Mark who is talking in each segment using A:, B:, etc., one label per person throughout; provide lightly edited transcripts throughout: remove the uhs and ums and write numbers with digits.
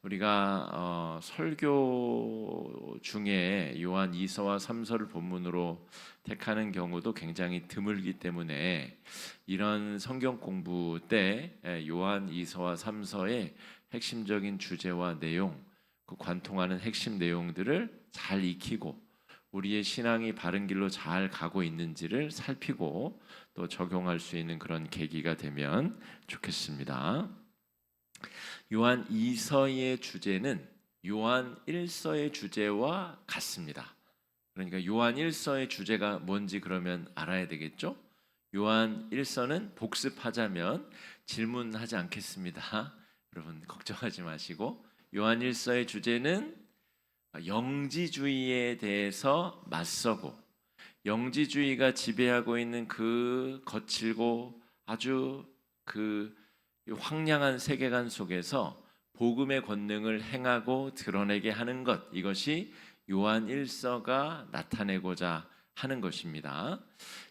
A: 우리가 설교 중에 요한 2서와 3서를 본문으로 택하는 경우도 굉장히 드물기 때문에 이런 성경 공부 때 요한 2서와 3서의 핵심적인 주제와 내용, 그 관통하는 핵심 내용들을 잘 익히고 우리의 신앙이 바른 길로 잘 가고 있는지를 살피고 또 적용할 수 있는 그런 계기가 되면 좋겠습니다. 요한 2서의 주제는 요한 1서의 주제와 같습니다. 그러니까 요한 1서의 주제가 뭔지 그러면 알아야 되겠죠? 요한 1서는 복습하자면 질문하지 않겠습니다. 여러분 걱정하지 마시고 요한 1서의 주제는 영지주의에 대해서 맞서고 영지주의가 지배하고 있는 그 거칠고 아주 그 황량한 세계관 속에서 복음의 권능을 행하고 드러내게 하는 것, 이것이 요한 1서가 나타내고자 하는 것입니다.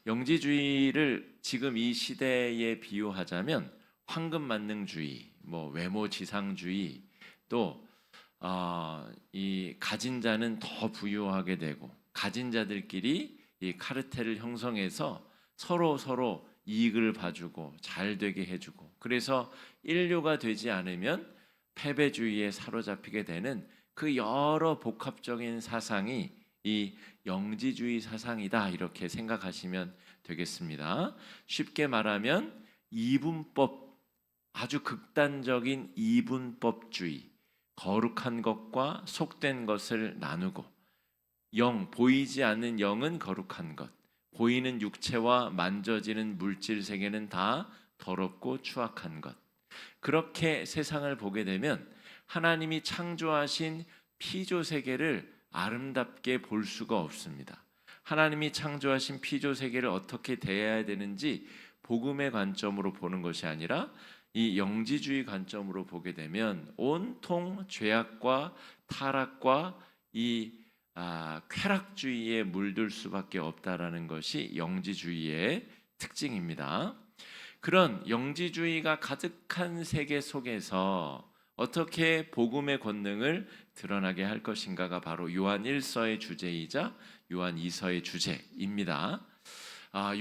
A: 영지주의를 지금 이 시대에 비유하자면 황금만능주의, 외모지상주의, 또 이 가진 자는 더 부유하게 되고 가진 자들끼리 이 카르텔을 형성해서 서로 이익을 봐주고 잘 되게 해주고, 그래서 인류가 되지 않으면 패배주의에 사로잡히게 되는 그 여러 복합적인 사상이 이 영지주의 사상이다, 이렇게 생각하시면 되겠습니다. 쉽게 말하면 이분법, 아주 극단적인 이분법주의, 거룩한 것과 속된 것을 나누고 보이지 않는 영은 거룩한 것, 보이는 육체와 만져지는 물질 세계는 다 더럽고 추악한 것. 그렇게 세상을 보게 되면 하나님이 창조하신 피조 세계를 아름답게 볼 수가 없습니다. 하나님이 창조하신 피조 세계를 어떻게 대해야 되는지 복음의 관점으로 보는 것이 아니라 이 영지주의 관점으로 보게 되면 온통 죄악과 타락과 이 쾌락주의에 물들 수밖에 없다라는 것이 영지주의의 특징입니다. 그런 영지주의가 가득한 세계 속에서 어떻게 복음의 권능을 드러나게 할 것인가가 바로 요한 1서의 주제이자 요한 2서의 주제입니다.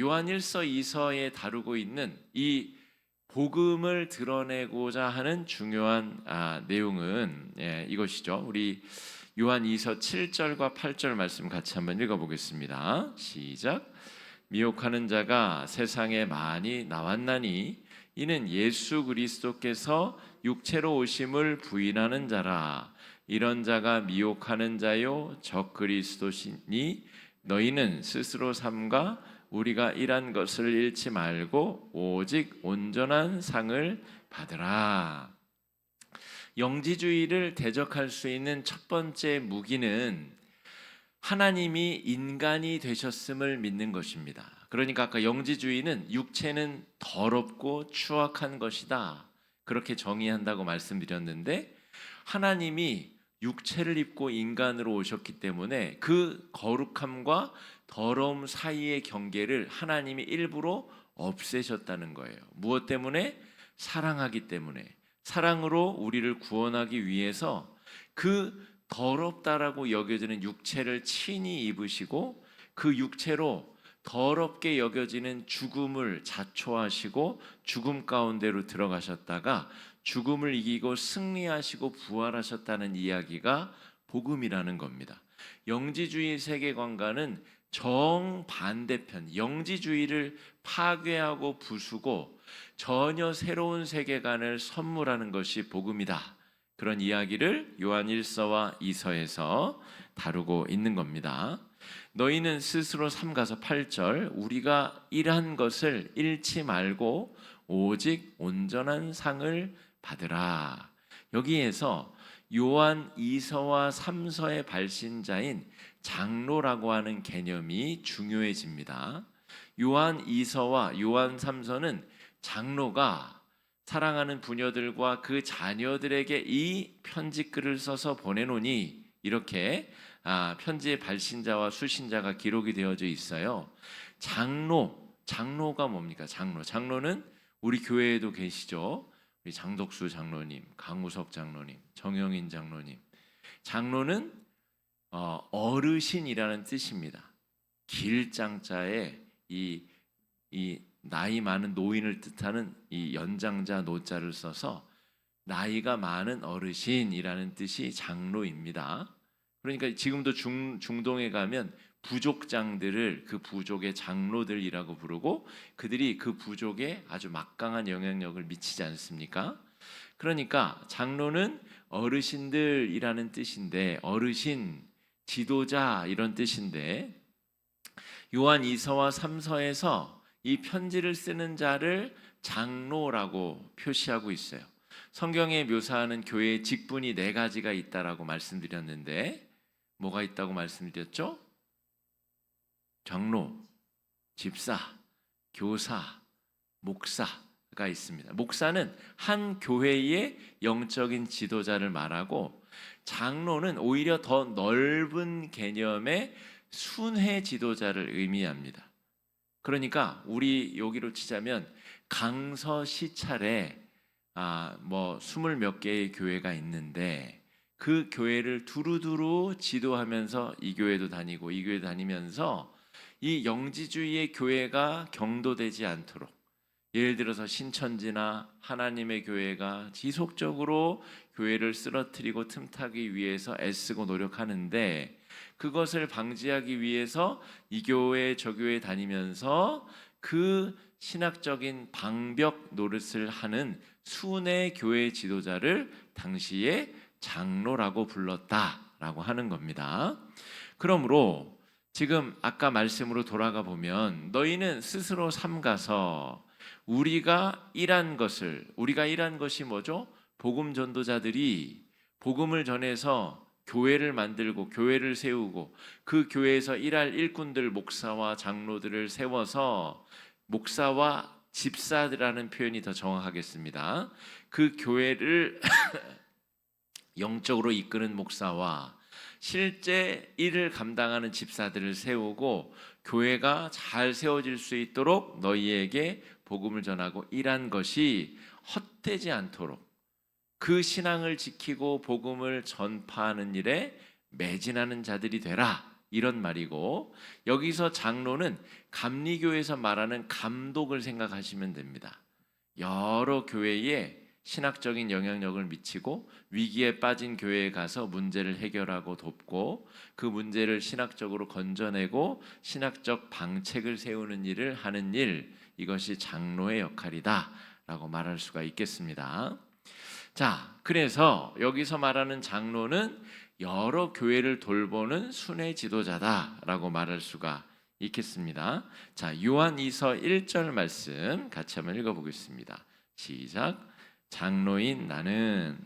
A: 요한 1서, 2서에 다루고 있는 이 복음을 드러내고자 하는 중요한 내용은 이것이죠. 우리 요한 2서 7절과 8절 말씀 같이 한번 읽어보겠습니다. 시작. 미혹하는 자가 세상에 많이 나왔나니 이는 예수 그리스도께서 육체로 오심을 부인하는 자라. 이런 자가 미혹하는 자요 적그리스도시니 너희는 스스로 삼가 우리가 일한 것을 잃지 말고 오직 온전한 상을 받으라. 영지주의를 대적할 수 있는 첫 번째 무기는 하나님이 인간이 되셨음을 믿는 것입니다. 그러니까 아까 영지주의는 육체는 더럽고 추악한 것이다, 그렇게 정의한다고 말씀드렸는데, 하나님이 육체를 입고 인간으로 오셨기 때문에 그 거룩함과 더러움 사이의 경계를 하나님이 일부러 없애셨다는 거예요. 무엇 때문에? 사랑하기 때문에. 사랑으로 우리를 구원하기 위해서 그 더럽다라고 여겨지는 육체를 친히 입으시고 그 육체로 더럽게 여겨지는 죽음을 자초하시고 죽음 가운데로 들어가셨다가 죽음을 이기고 승리하시고 부활하셨다는 이야기가 복음이라는 겁니다. 영지주의 세계관과는 정반대편, 영지주의를 파괴하고 부수고 전혀 새로운 세계관을 선물하는 것이 복음이다, 그런 이야기를 요한 1서와 2서에서 다루고 있는 겁니다. 너희는 스스로 삼가서 8절, 우리가 일한 것을 잃지 말고 오직 온전한 상을 받으라. 여기에서 요한 2서와 3서의 발신자인 장로라고 하는 개념이 중요해집니다. 요한 2서와 요한 3서는 장로가 사랑하는 부녀들과 그 자녀들에게 이 편지글을 써서 보내노니, 이렇게 편지의 발신자와 수신자가 기록이 되어져 있어요. 장로가 뭡니까? 장로는 우리 교회에도 계시죠. 우리 장덕수 장로님, 강우석 장로님, 정영인 장로님. 장로는 어르신이라는 뜻입니다. 길장자에 이 나이 많은 노인을 뜻하는 이 연장자 노자를 써서 나이가 많은 어르신이라는 뜻이 장로입니다. 그러니까 지금도 중동에 가면 부족장들을 그 부족의 장로들이라고 부르고 그들이 그 부족에 아주 막강한 영향력을 미치지 않습니까? 그러니까 장로는 어르신들이라는 뜻인데 어르신, 지도자 이런 뜻인데 요한 2서와 3서에서 이 편지를 쓰는 자를 장로라고 표시하고 있어요. 성경에 묘사하는 교회의 직분이 4가지가 있다라고 말씀드렸는데 뭐가 있다고 말씀드렸죠? 장로, 집사, 교사, 목사가 있습니다. 목사는 한 교회의 영적인 지도자를 말하고 장로는 오히려 더 넓은 개념의 순회 지도자를 의미합니다. 그러니까 우리 여기로 치자면 강서 시찰에 뭐 20몇 개의 교회가 있는데 그 교회를 두루두루 지도하면서 이 교회도 다니고 이 교회도 다니면서 이 영지주의의 교회가 경도되지 않도록 예를 들어서 신천지나 하나님의 교회가 지속적으로 교회를 쓰러뜨리고 틈타기 위해서 애쓰고 노력하는데 그것을 방지하기 위해서 이 교회 저 교회 다니면서 그 신학적인 방벽 노릇을 하는 순회 교회 지도자를 당시에 장로라고 불렀다라고 하는 겁니다. 그러므로 지금 아까 말씀으로 돌아가 보면 너희는 스스로 삼가서 우리가 일한 것이 뭐죠? 복음 전도자들이 복음을 전해서 교회를 만들고 교회를 세우고 그 교회에서 일할 일꾼들 목사와 장로들을 세워서 목사와 집사라는 표현이 더 정확하겠습니다. 그 교회를 영적으로 이끄는 목사와 실제 일을 감당하는 집사들을 세우고 교회가 잘 세워질 수 있도록 너희에게 복음을 전하고 일한 것이 헛되지 않도록 그 신앙을 지키고 복음을 전파하는 일에 매진하는 자들이 되라 이런 말이고 여기서 장로는 감리교에서 말하는 감독을 생각하시면 됩니다. 여러 교회에 신학적인 영향력을 미치고 위기에 빠진 교회에 가서 문제를 해결하고 돕고 그 문제를 신학적으로 건져내고 신학적 방책을 세우는 일을 하는 일 이것이 장로의 역할이다라고 말할 수가 있겠습니다. 자, 그래서 여기서 말하는 장로는 여러 교회를 돌보는 순회 지도자다라고 말할 수가 있겠습니다. 자, 요한 2서 1절 말씀 같이 한번 읽어보겠습니다. 시작. 장로인 나는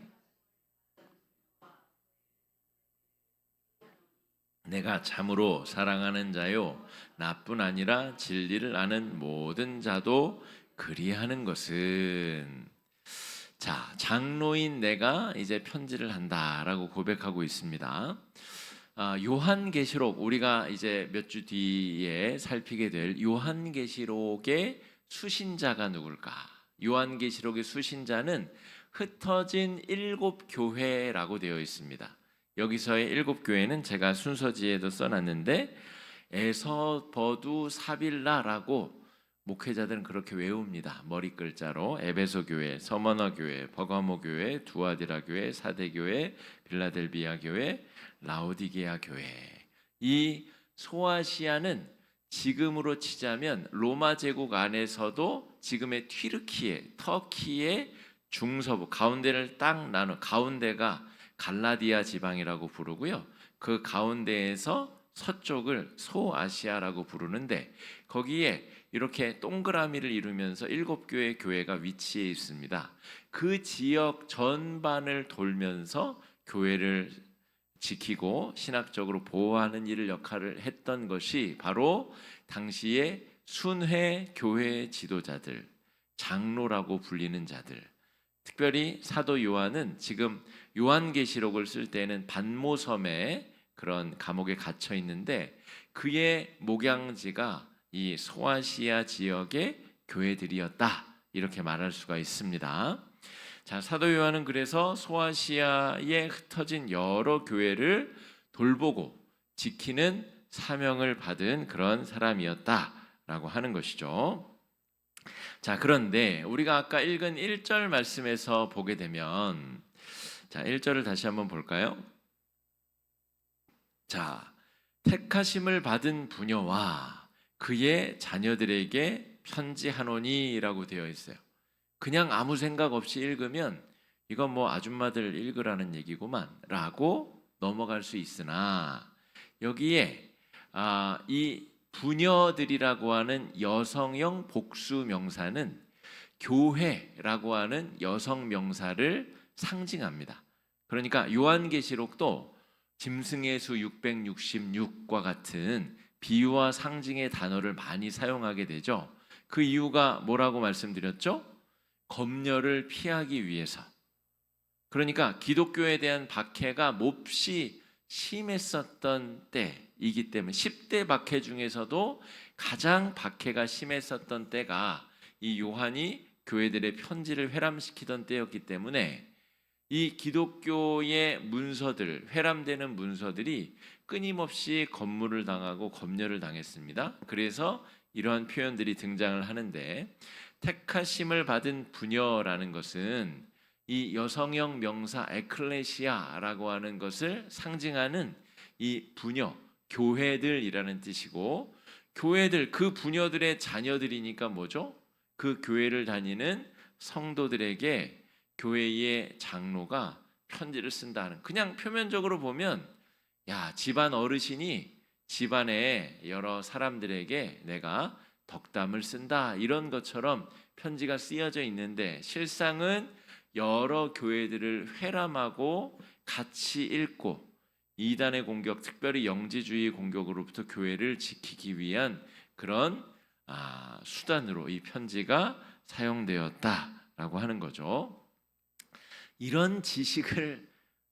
A: 내가 참으로 사랑하는 자요 나뿐 아니라 진리를 아는 모든 자도 그리하는 것은 자, 장로인 내가 이제 편지를 한다라고 고백하고 있습니다. 요한계시록 우리가 이제 몇 주 뒤에 살피게 될 요한계시록의 수신자가 누굴까? 요한계시록의 수신자는 흩어진 7교회라고 되어 있습니다. 여기서의 7교회는 제가 순서지에도 써놨는데 에서버두 사빌라라고 목회자들은 그렇게 외웁니다. 머리 글자로 에베소 교회, 서머너 교회, 버가모 교회, 두아디라 교회, 사대 교회, 빌라델비아 교회, 라오디게아 교회. 이 소아시아는 지금으로 치자면 로마 제국 안에서도 지금의 튀르키예, 터키의 중서부 가운데를 딱 나눠 가운데가 갈라디아 지방이라고 부르고요. 그 가운데에서 서쪽을 소아시아라고 부르는데 거기에 이렇게 동그라미를 이루면서 7교의 교회가 위치해 있습니다. 그 지역 전반을 돌면서 교회를 지키고 신학적으로 보호하는 일을 역할을 했던 것이 바로 당시의 순회 교회 지도자들, 장로라고 불리는 자들. 특별히 사도 요한은 지금 요한계시록을 쓸 때는 반모섬에 그런 감옥에 갇혀 있는데 그의 목양지가 이 소아시아 지역의 교회들이었다 이렇게 말할 수가 있습니다. 자, 사도 요한은 그래서 소아시아에 흩어진 여러 교회를 돌보고 지키는 사명을 받은 그런 사람이었다라고 하는 것이죠. 자, 그런데 우리가 아까 읽은 1절 말씀에서 보게 되면, 자, 1절을 다시 한번 볼까요? 자, 택하심을 받은 부녀와 그의 자녀들에게 편지하노니라고 되어 있어요. 그냥 아무 생각 없이 읽으면 이건 뭐 아줌마들 읽으라는 얘기구만 라고 넘어갈 수 있으나, 여기에 이 부녀들이라고 하는 여성형 복수 명사는 교회라고 하는 여성 명사를 상징합니다. 그러니까 요한계시록도 짐승의 수 666과 같은 비유와 상징의 단어를 많이 사용하게 되죠. 그 이유가 뭐라고 말씀드렸죠? 검열을 피하기 위해서. 그러니까 기독교에 대한 박해가 몹시 심했었던 때이기 때문에 10대 박해 중에서도 가장 박해가 심했었던 때가 이 요한이 교회들의 편지를 회람시키던 때였기 때문에 이 기독교의 문서들, 회람되는 문서들이 끊임없이 검물을 당하고 검열을 당했습니다. 그래서 이러한 표현들이 등장을 하는데, 택하심을 받은 부녀라는 것은 이 여성형 명사 에클레시아라고 하는 것을 상징하는 이 부녀, 교회들이라는 뜻이고, 교회들, 그 부녀들의 자녀들이니까 뭐죠? 그 교회를 다니는 성도들에게 교회의 장로가 편지를 쓴다는, 그냥 표면적으로 보면 야, 집안 어르신이 집안의 여러 사람들에게 내가 덕담을 쓴다, 이런 것처럼 편지가 쓰여져 있는데, 실상은 여러 교회들을 회람하고 같이 읽고 이단의 공격, 특별히 영지주의 공격으로부터 교회를 지키기 위한 그런 수단으로 이 편지가 사용되었다라고 하는 거죠. 이런 지식을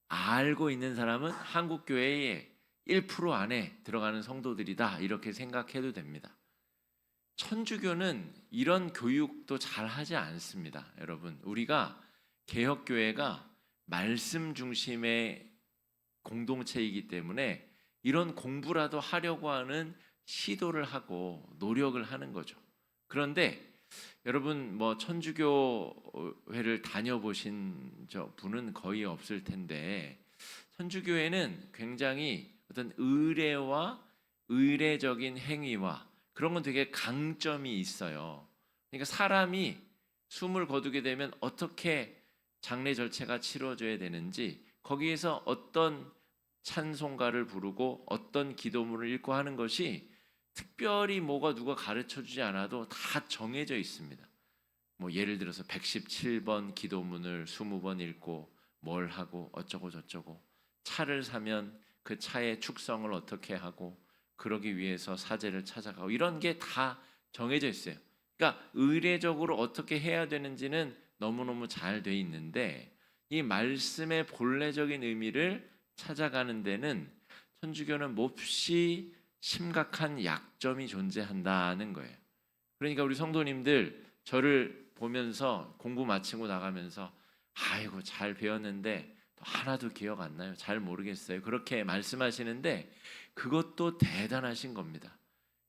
A: 알고 있는 사람은 한국 교회의 1% 안에 들어가는 성도들이다, 이렇게 생각해도 됩니다. 천주교는 이런 교육도 잘 하지 않습니다. 여러분, 우리가 개혁교회가 말씀 중심의 공동체이기 때문에 이런 공부라도 하려고 하는 시도를 하고 노력을 하는 거죠. 그런데 여러분, 뭐 천주교회를 다녀보신 분은 거의 없을 텐데, 천주교회는 굉장히 어떤 의례와 의례적인 행위와 그런 건 되게 강점이 있어요. 그러니까 사람이 숨을 거두게 되면 어떻게 장례 절차가 치러져야 되는지, 거기에서 어떤 찬송가를 부르고 어떤 기도문을 읽고 하는 것이 특별히 뭐가 누가 가르쳐 주지 않아도 다 정해져 있습니다. 뭐 예를 들어서 117번 기도문을 20번 읽고 뭘 하고 어쩌고 저쩌고, 차를 사면 그 차의 축성을 어떻게 하고 그러기 위해서 사제를 찾아가고, 이런 게 다 정해져 있어요. 그러니까 의례적으로 어떻게 해야 되는지는 너무너무 잘 돼 있는데, 이 말씀의 본래적인 의미를 찾아가는 데는 천주교는 몹시 심각한 약점이 존재한다는 거예요. 그러니까 우리 성도님들, 저를 보면서 공부 마치고 나가면서 아이고 잘 배웠는데 하나도 기억 안 나요, 잘 모르겠어요, 그렇게 말씀하시는데 그것도 대단하신 겁니다.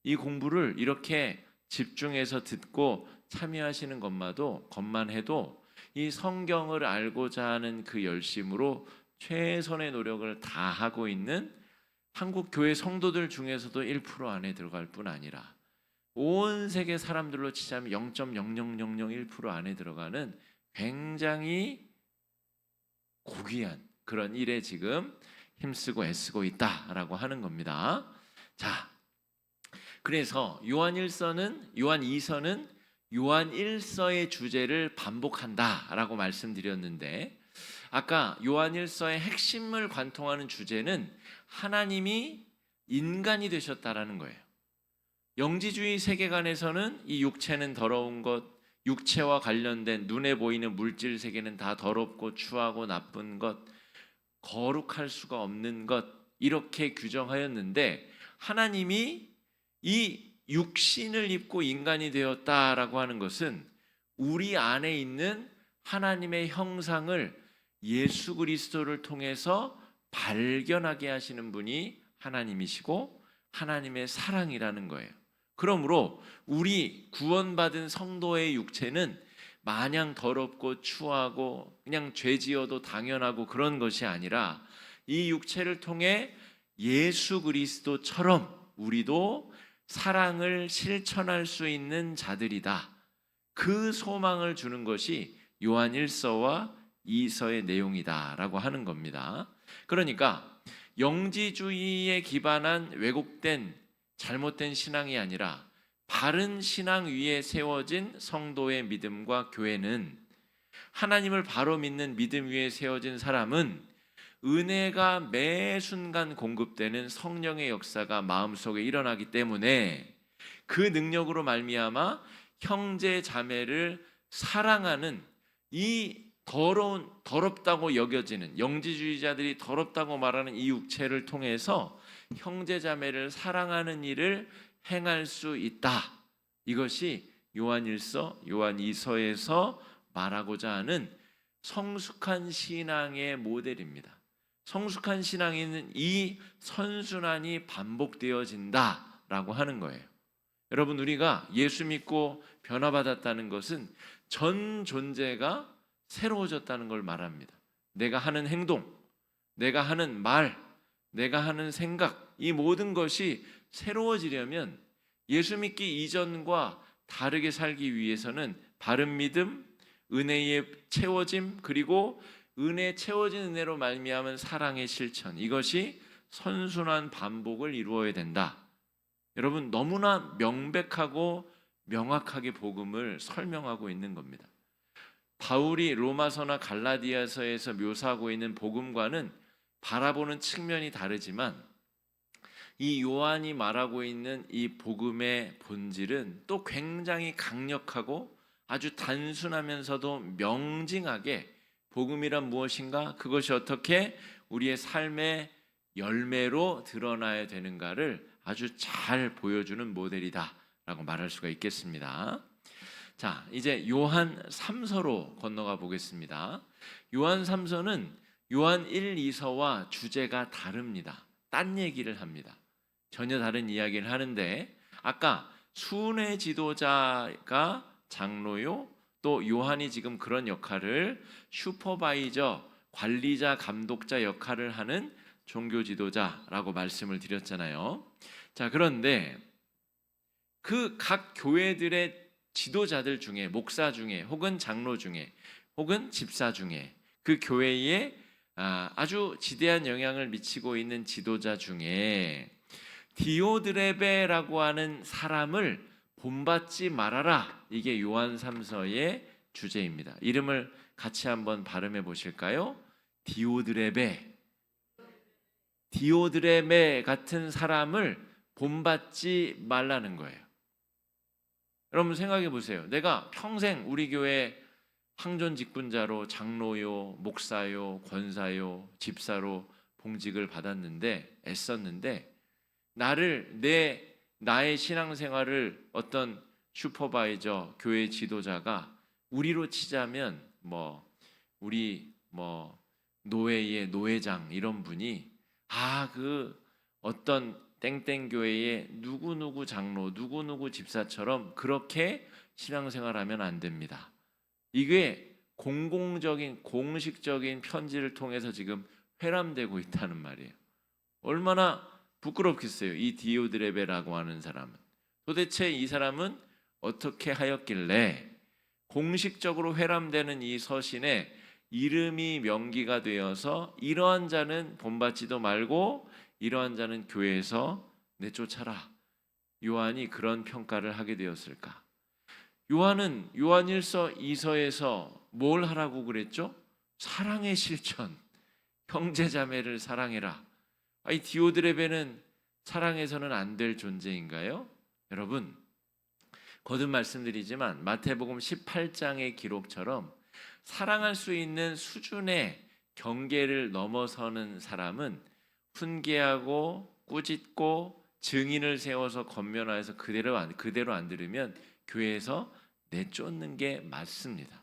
A: 이 공부를 이렇게 집중해서 듣고 참여하시는 것만 해도 이 성경을 알고자 하는 그 열심으로 최선의 노력을 다하고 있는 한국 교회 성도들 중에서도 1% 안에 들어갈 뿐 아니라 온 세계 사람들로 치자면 0.00001% 안에 들어가는 굉장히 고귀한 그런 일에 지금 힘쓰고 애쓰고 있다라고 하는 겁니다. 자, 그래서 요한 2서는 요한 1서의 주제를 반복한다라고 말씀드렸는데, 아까 요한 1서의 핵심을 관통하는 주제는 하나님이 인간이 되셨다라는 거예요. 영지주의 세계관에서는 이 육체는 더러운 것, 육체와 관련된 눈에 보이는 물질 세계는 다 더럽고 추하고 나쁜 것, 거룩할 수가 없는 것, 이렇게 규정하였는데, 하나님이 이 육신을 입고 인간이 되었다라고 하는 것은 우리 안에 있는 하나님의 형상을 예수 그리스도를 통해서 발견하게 하시는 분이 하나님이시고 하나님의 사랑이라는 거예요. 그러므로 우리 구원받은 성도의 육체는 마냥 더럽고 추하고 그냥 죄 지어도 당연하고 그런 것이 아니라 이 육체를 통해 예수 그리스도처럼 우리도 사랑을 실천할 수 있는 자들이다. 그 소망을 주는 것이 요한 1서와 2서의 내용이다라고 하는 겁니다. 그러니까 영지주의에 기반한 왜곡된 잘못된 신앙이 아니라 바른 신앙 위에 세워진 성도의 믿음과 교회는, 하나님을 바로 믿는 믿음 위에 세워진 사람은 은혜가 매 순간 공급되는 성령의 역사가 마음속에 일어나기 때문에 그 능력으로 말미암아 형제 자매를 사랑하는, 이 더럽다고 여겨지는, 영지주의자들이 더럽다고 말하는 이 육체를 통해서 형제 자매를 사랑하는 일을 행할 수 있다. 이것이 요한 1서, 요한 2서에서 말하고자 하는 성숙한 신앙의 모델입니다. 성숙한 신앙에는 이 선순환이 반복되어진다라고 하는 거예요. 여러분, 우리가 예수 믿고 변화받았다는 것은 전 존재가 새로워졌다는 걸 말합니다. 내가 하는 행동, 내가 하는 말, 내가 하는 생각, 이 모든 것이 새로워지려면 예수 믿기 이전과 다르게 살기 위해서는 바른 믿음, 은혜의 채워짐, 그리고 은혜 채워진 은혜로 말미암은 사랑의 실천, 이것이 선순환 반복을 이루어야 된다. 여러분, 너무나 명백하고 명확하게 복음을 설명하고 있는 겁니다. 바울이 로마서나 갈라디아서에서 묘사하고 있는 복음과는 바라보는 측면이 다르지만 이 요한이 말하고 있는 이 복음의 본질은 또 굉장히 강력하고 아주 단순하면서도 명징하게 복음이란 무엇인가, 그것이 어떻게 우리의 삶의 열매로 드러나야 되는가를 아주 잘 보여주는 모델이다 라고 말할 수가 있겠습니다. 자, 이제 요한 3서로 건너가 보겠습니다. 요한 3서는 요한 1, 2서와 주제가 다릅니다. 딴 얘기를 합니다. 전혀 다른 이야기를 하는데, 아까 순회 지도자가 장로요, 또 요한이 지금 그런 역할을, 슈퍼바이저, 관리자, 감독자 역할을 하는 종교 지도자라고 말씀을 드렸잖아요. 자, 그런데 그 각 교회들의 지도자들 중에, 목사 중에, 혹은 장로 중에, 혹은 집사 중에, 그 교회에 아주 지대한 영향을 미치고 있는 지도자 중에 디오드레베라고 하는 사람을 본받지 말아라. 이게 요한 3서의 주제입니다. 이름을 같이 한번 발음해 보실까요? 디오드레베. 디오드레베 같은 사람을 본받지 말라는 거예요. 여러분 생각해 보세요. 내가 평생 우리 교회 항존 직분자로 장로요, 목사요, 권사요, 집사로 봉직을 받았는데, 애썼는데, 나의 신앙생활을 어떤 슈퍼바이저, 교회 지도자가, 우리로 치자면 우리 노회의 노회장 이런 분이 그 어떤 땡땡 교회의 누구누구 장로, 누구누구 집사처럼 그렇게 신앙생활하면 안 됩니다. 이게 공공적인, 공식적인 편지를 통해서 지금 회람되고 있다는 말이에요. 얼마나 부끄럽겠어요. 이 디오드레베라고 하는 사람은. 도대체 이 사람은 어떻게 하였길래 공식적으로 회람되는 이 서신에 이름이 명기가 되어서 이러한 자는 본받지도 말고 이러한 자는 교회에서 내쫓아라, 요한이 그런 평가를 하게 되었을까? 요한은 요한 1서 2서에서 뭘 하라고 그랬죠? 사랑의 실천, 형제자매를 사랑해라. 이 디오드레베는 사랑해서는 안 될 존재인가요? 여러분, 거듭 말씀드리지만 마태복음 18장의 기록처럼 사랑할 수 있는 수준의 경계를 넘어서는 사람은 훈계하고 꾸짖고 증인을 세워서 권면하여서 그대로 안 들으면 교회에서 내쫓는 게 맞습니다.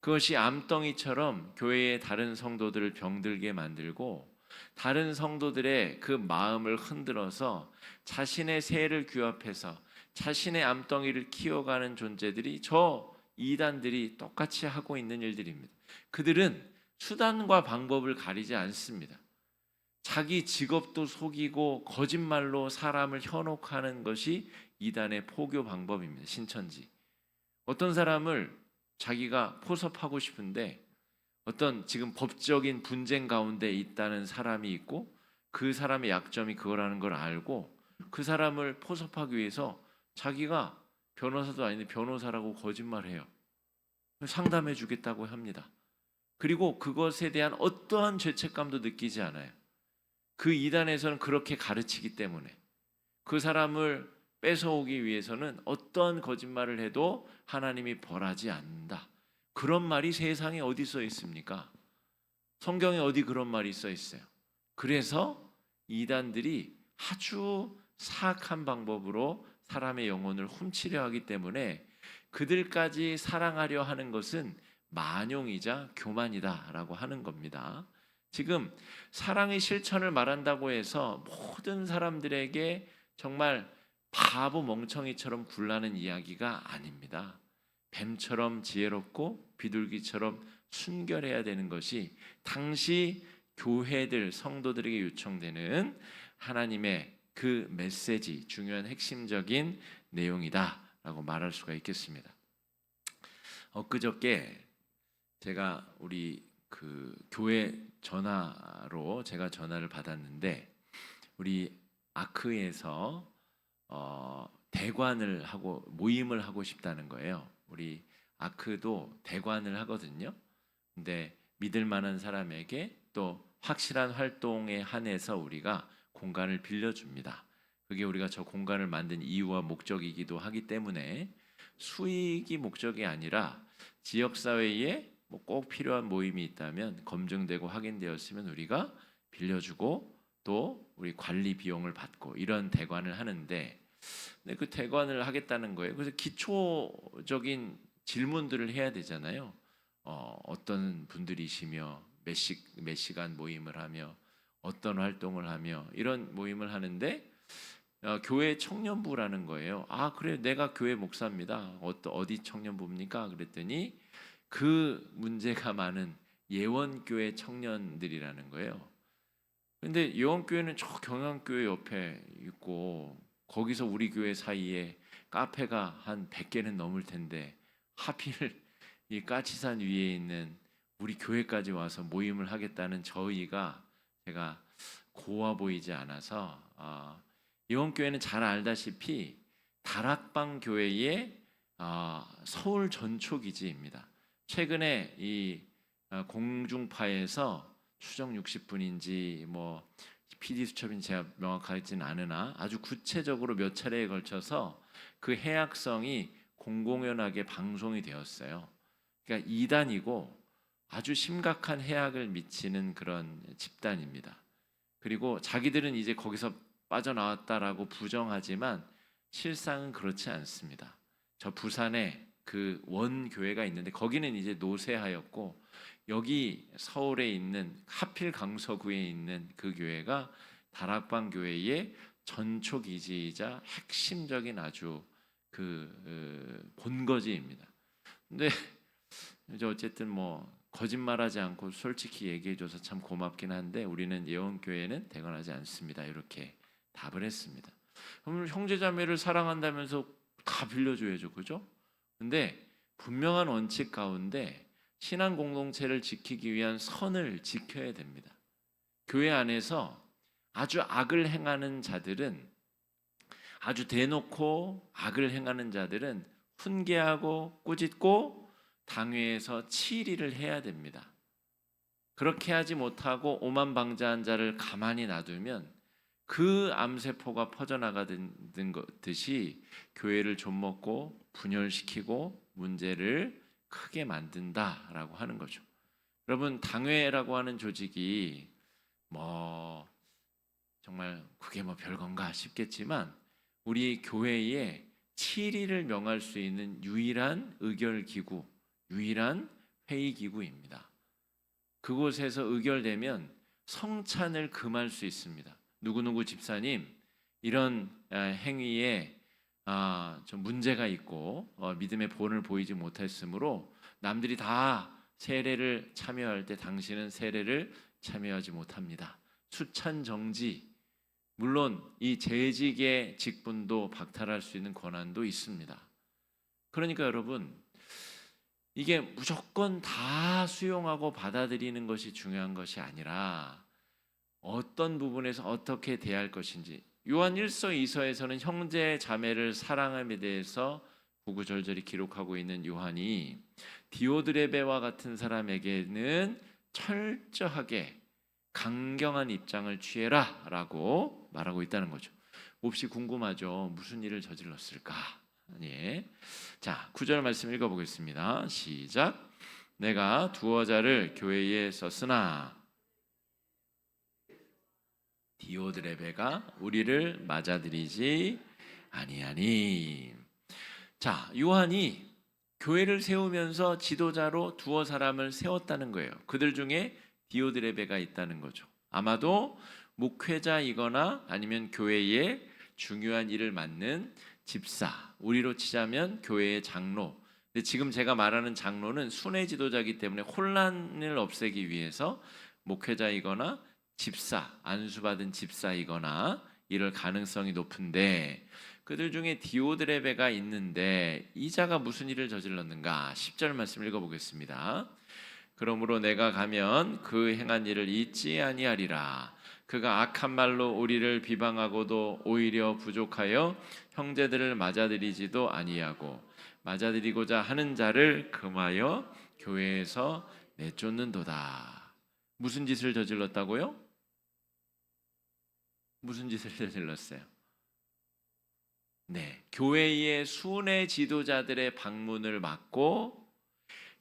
A: 그것이 암덩이처럼 교회의 다른 성도들을 병들게 만들고 다른 성도들의 그 마음을 흔들어서 자신의 세를 규합해서 자신의 암덩이를 키워가는 존재들이 저 이단들이 똑같이 하고 있는 일들입니다. 그들은 수단과 방법을 가리지 않습니다. 자기 직업도 속이고 거짓말로 사람을 현혹하는 것이 이단의 포교 방법입니다. 신천지. 어떤 사람을 자기가 포섭하고 싶은데 어떤 지금 법적인 분쟁 가운데 있다는 사람이 있고 그 사람의 약점이 그거라는 걸 알고 그 사람을 포섭하기 위해서 자기가 변호사도 아닌데 변호사라고 거짓말해요. 상담해 주겠다고 합니다. 그리고 그것에 대한 어떠한 죄책감도 느끼지 않아요. 그 이단에서는 그렇게 가르치기 때문에 그 사람을 뺏어오기 위해서는 어떠한 거짓말을 해도 하나님이 벌하지 않는다. 그런 말이 세상에 어디 써 있습니까? 성경에 어디 그런 말이 써 있어요? 그래서 이단들이 아주 사악한 방법으로 사람의 영혼을 훔치려 하기 때문에 그들까지 사랑하려 하는 것은 만용이자 교만이다라고 하는 겁니다. 지금 사랑의 실천을 말한다고 해서 모든 사람들에게 정말 바보 멍청이처럼 굴라는 이야기가 아닙니다. 뱀처럼 지혜롭고 비둘기처럼 순결해야 되는 것이 당시 교회들 성도들에게 요청되는 하나님의 그 메시지, 중요한 핵심적인 내용이다라고 말할 수가 있겠습니다. 엊그저께 제가 우리 그 교회 전화로 제가 전화를 받았는데 우리 아크에서 대관을 하고 모임을 하고 싶다는 거예요. 우리 아크도 대관을 하거든요. 근데 믿을 만한 사람에게 또 확실한 활동에 한해서 우리가 공간을 빌려줍니다. 그게 우리가 저 공간을 만든 이유와 목적이기도 하기 때문에 수익이 목적이 아니라 지역사회에 꼭 필요한 모임이 있다면 검증되고 확인되었으면 우리가 빌려주고 또 우리 관리 비용을 받고 이런 대관을 하는데 근데 그 대관을 하겠다는 거예요. 그래서 기초적인 질문들을 해야 되잖아요. 어떤 분들이시며 몇 시간 모임을 하며 어떤 활동을 하며 이런 모임을 하는데 교회 청년부라는 거예요. 아 그래 내가 교회 목사입니다. 어디 청년부입니까? 그랬더니 그 문제가 많은 예원교회 청년들이라는 거예요. 근데 예원교회는 저 경양교회 옆에 있고 거기서 우리 교회 사이에 카페가 한 100개는 넘을 텐데 하필 이 까치산 위에 있는 우리 교회까지 와서 모임을 하겠다는 저희가 제가 고와 보이지 않아서 예원교회는 잘 알다시피 다락방 교회의 서울 전초기지입니다. 최근에 이 공중파에서 추정 60분인지 뭐 PD 수첩인지 제가 명확하지는 않으나 아주 구체적으로 몇 차례에 걸쳐서 그 해악성이 공공연하게 방송이 되었어요. 그러니까 이단이고 아주 심각한 해악을 미치는 그런 집단입니다. 그리고 자기들은 이제 거기서 빠져나왔다라고 부정하지만 실상은 그렇지 않습니다. 저 부산에 그 원교회가 있는데 거기는 이제 노쇠하였고 여기 서울에 있는 하필 강서구에 있는 그 교회가 다락방 교회의 전초 기지이자 핵심적인 아주 그 본거지입니다. 근데 이제 어쨌든 뭐 거짓말하지 않고 솔직히 얘기해줘서 참 고맙긴 한데 우리는 예원교회는 대관하지 않습니다. 이렇게 답을 했습니다. 그럼 형제자매를 사랑한다면서 다 빌려줘야죠, 그죠? 근데 분명한 원칙 가운데 신앙 공동체를 지키기 위한 선을 지켜야 됩니다. 교회 안에서 아주 악을 행하는 자들은 아주 대놓고 악을 행하는 자들은 훈계하고 꾸짖고 당회에서 치리를 해야 됩니다. 그렇게 하지 못하고 오만방자한 자를 가만히 놔두면 그 암세포가 퍼져나가듯이 교회를 좀먹고 분열시키고 문제를 크게 만든다라고 하는 거죠. 여러분 당회라고 하는 조직이 뭐 정말 그게 뭐 별건가 싶겠지만 우리 교회에 치리를 명할 수 있는 유일한 의결기구, 유일한 회의기구입니다. 그곳에서 의결되면 성찬을 금할 수 있습니다. 누구누구 집사님 이런 행위에 좀 문제가 있고 믿음의 본을 보이지 못했으므로 남들이 다 세례를 참여할 때 당신은 세례를 참여하지 못합니다. 수찬 정지, 물론 이 재직의 직분도 박탈할 수 있는 권한도 있습니다. 그러니까 여러분, 이게 무조건 다 수용하고 받아들이는 것이 중요한 것이 아니라 어떤 부분에서 어떻게 대할 것인지. 요한 1서 2서에서는 형제 자매를 사랑함에 대해서 구구절절히 기록하고 있는 요한이 디오드레베와 같은 사람에게는 철저하게 강경한 입장을 취해라 라고 말하고 있다는 거죠. 몹시 궁금하죠. 무슨 일을 저질렀을까? 예. 자, 9절 말씀 읽어보겠습니다. 시작. 내가 두어 자를 교회에 썼으나 디오드레베가 우리를 맞아들이지 아니하니. 자, 요한이 교회를 세우면서 지도자로 두어 사람을 세웠다는 거예요. 그들 중에 디오드레베가 있다는 거죠. 아마도 목회자이거나 아니면 교회의 중요한 일을 맡는 집사, 우리로 치자면 교회의 장로. 근데 지금 제가 말하는 장로는 순회 지도자이기 때문에 혼란을 없애기 위해서 목회자이거나 집사, 안수받은 집사이거나 이럴 가능성이 높은데 그들 중에 디오드레베가 있는데 이 자가 무슨 일을 저질렀는가? 10절 말씀 읽어보겠습니다. 그러므로 내가 가면 그 행한 일을 잊지 아니하리라. 그가 악한 말로 우리를 비방하고도 오히려 부족하여 형제들을 맞아들이지도 아니하고 맞아들이고자 하는 자를 금하여 교회에서 내쫓는도다. 무슨 짓을 저질렀다고요? 무슨 짓을 저질렀어요? 네, 교회의 순회 지도자들의 방문을 막고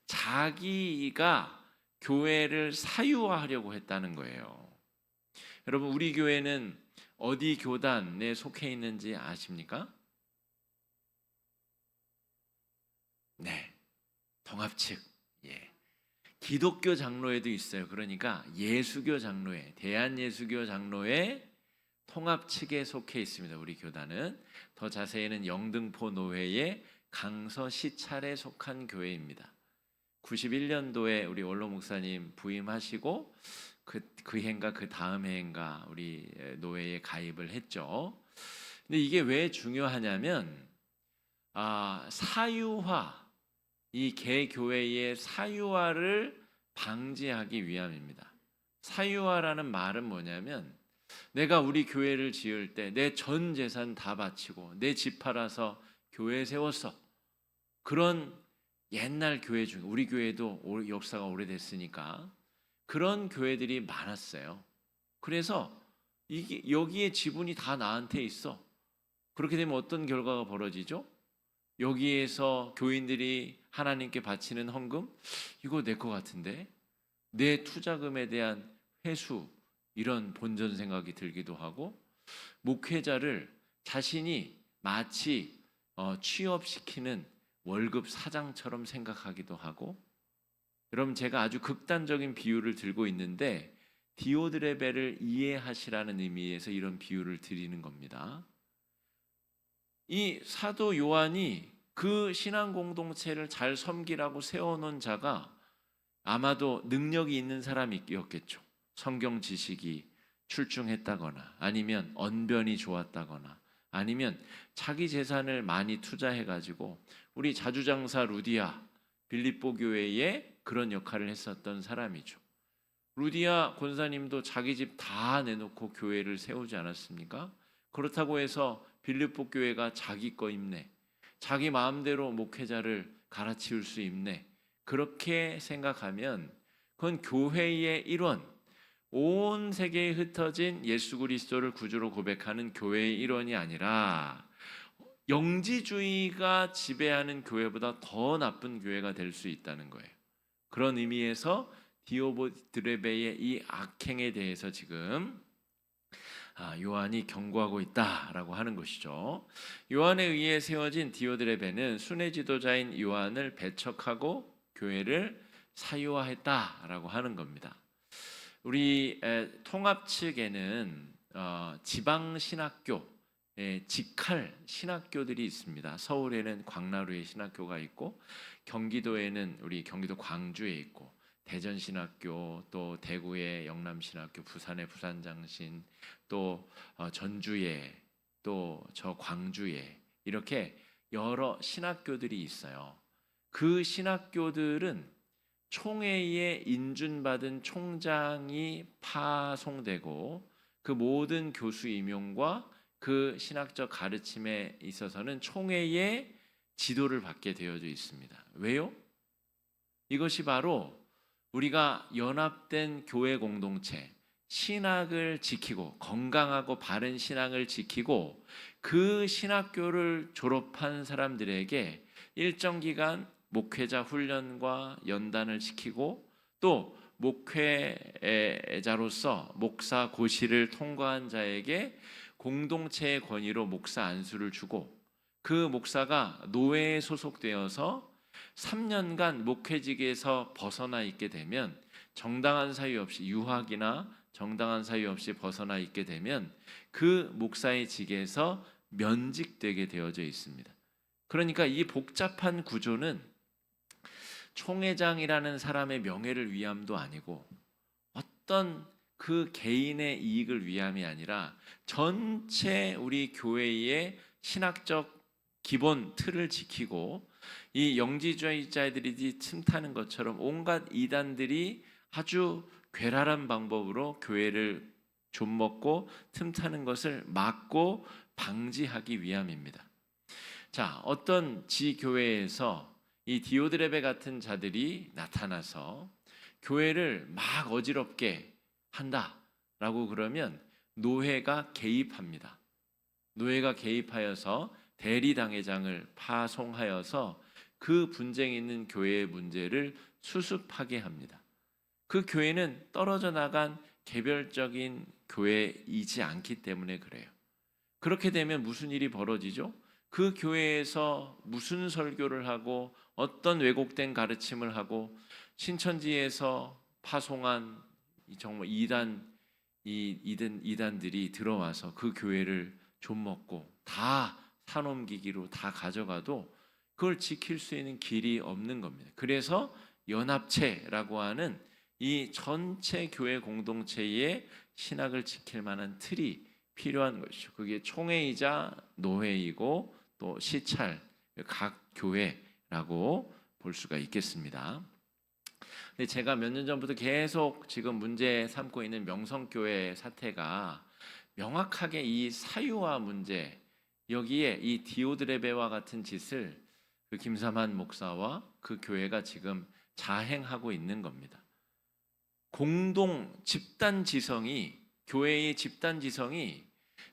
A: 자기가 교회를 사유화하려고 했다는 거예요. 여러분, 우리 교회는 어디 교단에 속해 있는지 아십니까? 네, 통합측. 예. 기독교 장로회도 있어요. 그러니까 예수교 장로회, 대한예수교 장로회 통합측에 속해 있습니다. 우리 교단은 더 자세히는 영등포 노회의 강서 시찰에 속한 교회입니다. 91년도에 우리 원로 목사님 부임하시고 그 해인가 그 다음 해인가 우리 노회에 가입을 했죠. 근데 이게 왜 중요하냐면 사유화, 이 개교회의 사유화를 방지하기 위함입니다. 사유화라는 말은 뭐냐면 내가 우리 교회를 지을 때 내 전 재산 다 바치고 내 집 팔아서 교회 세웠어. 그런 옛날 교회 중에 우리 교회도 역사가 오래됐으니까 그런 교회들이 많았어요. 그래서 여기에 지분이 다 나한테 있어. 그렇게 되면 어떤 결과가 벌어지죠? 여기에서 교인들이 하나님께 바치는 헌금 이거 내 거 같은데 내 투자금에 대한 회수 이런 본전 생각이 들기도 하고 목회자를 자신이 마치 취업시키는 월급 사장처럼 생각하기도 하고 여러분 제가 아주 극단적인 비유를 들고 있는데 디오드레베를 이해하시라는 의미에서 이런 비유를 드리는 겁니다. 이 사도 요한이 그 신앙 공동체를 잘 섬기라고 세워놓은 자가 아마도 능력이 있는 사람이었겠죠. 성경 지식이 출중했다거나 아니면 언변이 좋았다거나 아니면 자기 재산을 많이 투자해가지고 우리 자주장사 루디아 빌립보 교회에 그런 역할을 했었던 사람이죠. 루디아 권사님도 자기 집 다 내놓고 교회를 세우지 않았습니까? 그렇다고 해서 빌립보 교회가 자기 거 입네. 자기 마음대로 목회자를 갈아치울 수 있네. 그렇게 생각하면 그건 교회의 일원, 온 세계에 흩어진 예수 그리스도를 구주로 고백하는 교회의 일원이 아니라 영지주의가 지배하는 교회보다 더 나쁜 교회가 될 수 있다는 거예요. 그런 의미에서 디오드레베의 이 악행에 대해서 지금 요한이 경고하고 있다라고 하는 것이죠. 요한에 의해 세워진 디오드레베는 순회 지도자인 요한을 배척하고 교회를 사유화했다라고 하는 겁니다. 우리 통합 측에는 지방 신학교, 직할 신학교들이 있습니다. 서울에는 광나루의 신학교가 있고, 경기도에는 우리 경기도 광주에 있고, 대전 신학교, 또 대구의 영남 신학교, 부산의 부산장신, 또 전주에, 또 저 광주에 이렇게 여러 신학교들이 있어요. 그 신학교들은 총회에 인준받은 총장이 파송되고, 그 모든 교수 임용과 그 신학적 가르침에 있어서는 총회의 지도를 받게 되어져 있습니다. 왜요? 이것이 바로 우리가 연합된 교회 공동체, 신학을 지키고 건강하고 바른 신앙을 지키고 그 신학교를 졸업한 사람들에게 일정 기간 목회자 훈련과 연단을 시키고, 또 목회자로서 목사 고시를 통과한 자에게 공동체의 권위로 목사 안수를 주고, 그 목사가 노회에 소속되어서 3년간 목회직에서 벗어나 있게 되면, 정당한 사유 없이 유학이나 정당한 사유 없이 벗어나 있게 되면 그 목사의 직에서 면직되게 되어져 있습니다. 그러니까 이 복잡한 구조는 총회장이라는 사람의 명예를 위함도 아니고 어떤 그 개인의 이익을 위함이 아니라 전체 우리 교회의 신학적 기본 틀을 지키고, 이 영지주의자들이 틈타는 것처럼 온갖 이단들이 아주 괴랄한 방법으로 교회를 좀먹고 틈타는 것을 막고 방지하기 위함입니다. 자, 어떤 지교회에서 이 디오드레베 같은 자들이 나타나서 교회를 막 어지럽게 한다라고 그러면 노회가 개입합니다. 노회가 개입하여서 대리당회장을 파송하여서 그 분쟁 있는 교회의 문제를 수습하게 합니다. 그 교회는 떨어져 나간 개별적인 교회이지 않기 때문에 그래요. 그렇게 되면 무슨 일이 벌어지죠? 그 교회에서 무슨 설교를 하고 어떤 왜곡된 가르침을 하고 신천지에서 파송한 정말 이단들이 들어와서 그 교회를 좀먹고 다 사넘기기로 다 가져가도 그걸 지킬 수 있는 길이 없는 겁니다. 그래서 연합체라고 하는 이 전체 교회 공동체의 신학을 지킬 만한 틀이 필요한 것이죠. 그게 총회이자 노회이고 또 시찰, 각 교회라고 볼 수가 있겠습니다. 근데 제가 몇 년 전부터 계속 지금 문제 삼고 있는 명성교회 사태가 명확하게 이 사유화 문제, 여기에 이 디오드레베와 같은 짓을 그 김삼한 목사와 그 교회가 지금 자행하고 있는 겁니다. 공동 집단 지성이, 교회의 집단 지성이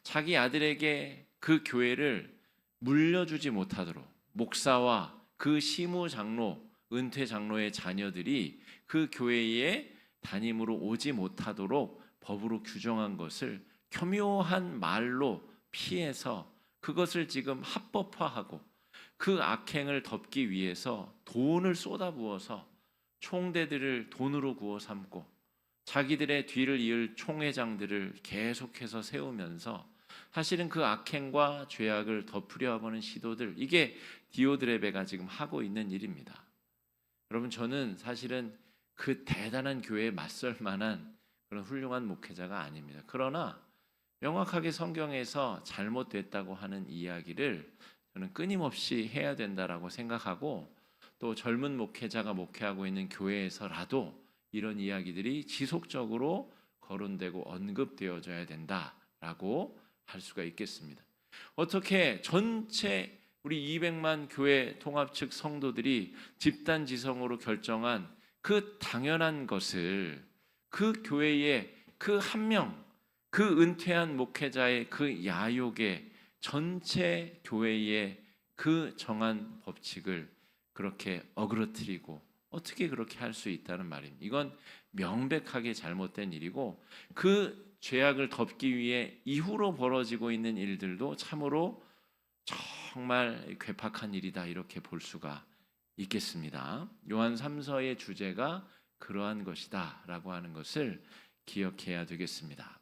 A: 자기 아들에게 그 교회를 물려주지 못하도록, 목사와 그 시무 장로, 은퇴 장로의 자녀들이 그 교회에 담임으로 오지 못하도록 법으로 규정한 것을 교묘한 말로 피해서 그것을 지금 합법화하고, 그 악행을 덮기 위해서 돈을 쏟아부어서 총대들을 돈으로 구워 삼고 자기들의 뒤를 이을 총회장들을 계속해서 세우면서 사실은 그 악행과 죄악을 덮으려 하는 시도들, 이게 디오드레베가 지금 하고 있는 일입니다. 여러분, 저는 사실은 그 대단한 교회에 맞설 만한 그런 훌륭한 목회자가 아닙니다. 그러나 명확하게 성경에서 잘못됐다고 하는 이야기를 저는 끊임없이 해야 된다라고 생각하고, 또 젊은 목회자가 목회하고 있는 교회에서라도 이런 이야기들이 지속적으로 거론되고 언급되어져야 된다라고 할 수가 있겠습니다. 어떻게 전체 우리 200만 교회 통합 측 성도들이 집단 지성으로 결정한 그 당연한 것을 그 교회의 그 한 명, 그 은퇴한 목회자의 그 야욕에 전체 교회의 그 정한 법칙을 그렇게 어그러뜨리고 어떻게 그렇게 할 수 있다는 말입니다. 이건 명백하게 잘못된 일이고, 그 죄악을 덮기 위해 이후로 벌어지고 있는 일들도 참으로 정말 괴팍한 일이다, 이렇게 볼 수가 있겠습니다. 요한 3서의 주제가 그러한 것이다라고 하는 것을 기억해야 되겠습니다.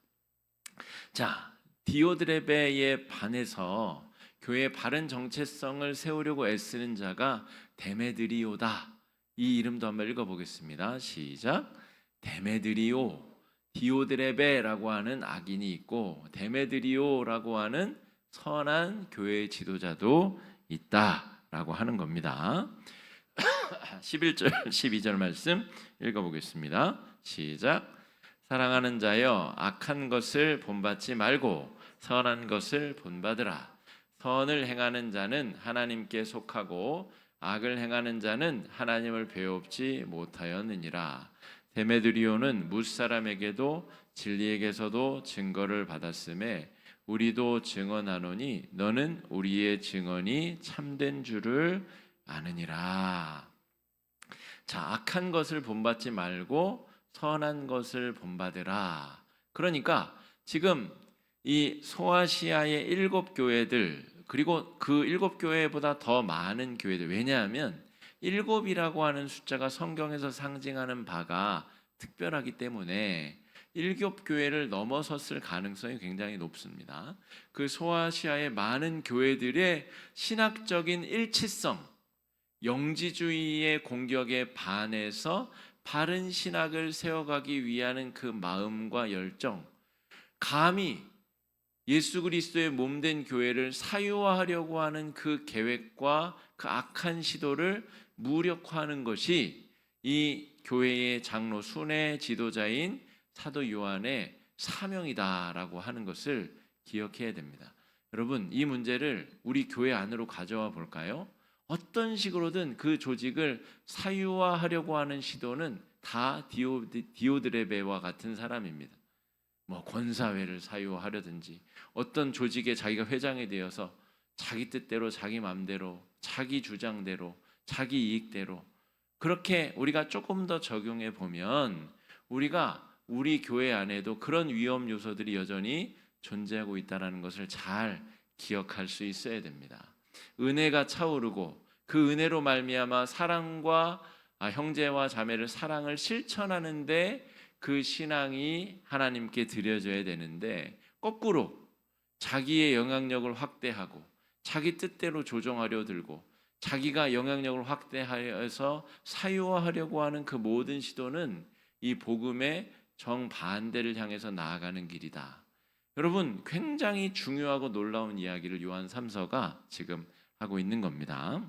A: 자, 디오드레베에 반해서 교회의 바른 정체성을 세우려고 애쓰는 자가 데메드리오다. 이 이름도 한번 읽어보겠습니다. 시작. 데메드리오, 디오드레베라고 하는 악인이 있고 데메드리오라고 하는 선한 교회의 지도자도 있다라고 하는 겁니다. 11절 12절 말씀 읽어보겠습니다. 시작. 사랑하는 자여, 악한 것을 본받지 말고 선한 것을 본받으라. 선을 행하는 자는 하나님께 속하고 악을 행하는 자는 하나님을 배웁지 못하였느니라. 데메드리오는 뭇사람에게도 진리에게서도 증거를 받았음에 우리도 증언하노니 너는 우리의 증언이 참된 줄을 아느니라. 자, 악한 것을 본받지 말고 선한 것을 본받으라. 그러니까 지금 이 소아시아의 7 교회들, 그리고 그 7 교회보다 더 많은 교회들, 왜냐하면 7이라고 하는 숫자가 성경에서 상징하는 바가 특별하기 때문에 7 교회를 넘어섰을 가능성이 굉장히 높습니다. 그 소아시아의 많은 교회들의 신학적인 일치성, 영지주의의 공격에 반해서 바른 신학을 세워가기 위한 그 마음과 열정, 감히 예수 그리스도의 몸된 교회를 사유화하려고 하는 그 계획과 그 악한 시도를 무력화하는 것이 이 교회의 장로 순회 지도자인 사도 요한의 사명이다라고 하는 것을 기억해야 됩니다. 여러분, 이 문제를 우리 교회 안으로 가져와 볼까요? 어떤 식으로든 그 조직을 사유화하려고 하는 시도는 다 디오드레베와 같은 사람입니다. 뭐 권사회를 사유화하려든지 어떤 조직에 자기가 회장이 되어서 자기 뜻대로 자기 마음대로 자기 주장대로 자기 이익대로 그렇게 우리가 조금 더 적용해 보면 우리가 우리 교회 안에도 그런 위험 요소들이 여전히 존재하고 있다는 것을 잘 기억할 수 있어야 됩니다. 은혜가 차오르고 그 은혜로 말미암아 사랑과 형제와 자매를 사랑을 실천하는데 그 신앙이 하나님께 드려져야 되는데 거꾸로 자기의 영향력을 확대하고 자기 뜻대로 조정하려 들고 자기가 영향력을 확대하여서 사유화하려고 하는 그 모든 시도는 이 복음의 정반대를 향해서 나아가는 길이다. 여러분, 굉장히 중요하고 놀라운 이야기를 요한 3서가 지금 하고 있는 겁니다.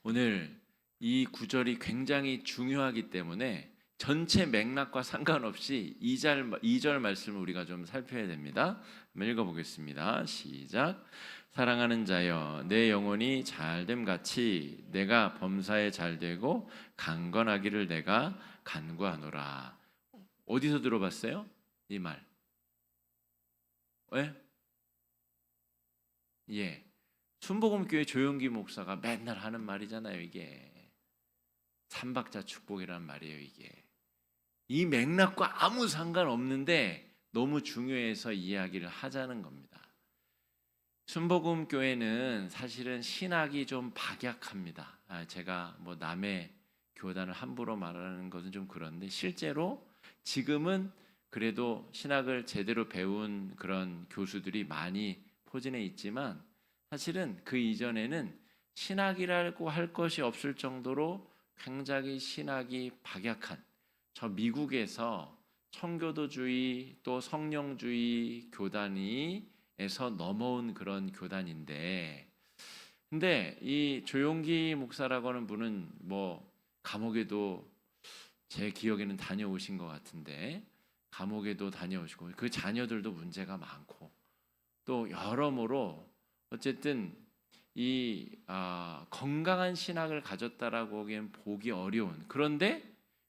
A: 오늘 이 구절이 굉장히 중요하기 때문에 전체 맥락과 상관없이 2절 말씀을 우리가 좀 살펴야 됩니다. 한번 읽어보겠습니다. 시작. 사랑하는 자여, 내 영혼이 잘됨 같이 내가 범사에 잘되고 강건하기를 내가 간구하노라. 어디서 들어봤어요? 이 말. 왜? 예. 순복음교회 조용기 목사가 맨날 하는 말이잖아요. 이게 삼박자 축복이란 말이에요. 이게 이 맥락과 아무 상관없는데 너무 중요해서 이야기를 하자는 겁니다. 순복음교회는 사실은 신학이 좀 박약합니다. 제가 뭐 남의 교단을 함부로 말하는 것은 좀 그런데 실제로 지금은 그래도 신학을 제대로 배운 그런 교수들이 많이 포진해 있지만 사실은 그 이전에는 신학이라고 할 것이 없을 정도로 굉장히 신학이 박약한 저 미국에서 청교도주의 또 성령주의 교단에서 넘어온 그런 교단인데 근데 이 조용기 목사라고 하는 분은 뭐 감옥에도 제 기억에는 다녀오신 것 같은데 감옥에도 다녀오시고 그 자녀들도 문제가 많고 또 여러모로 어쨌든 이 건강한 신학을 가졌다라고 하기엔 보기 어려운 그런데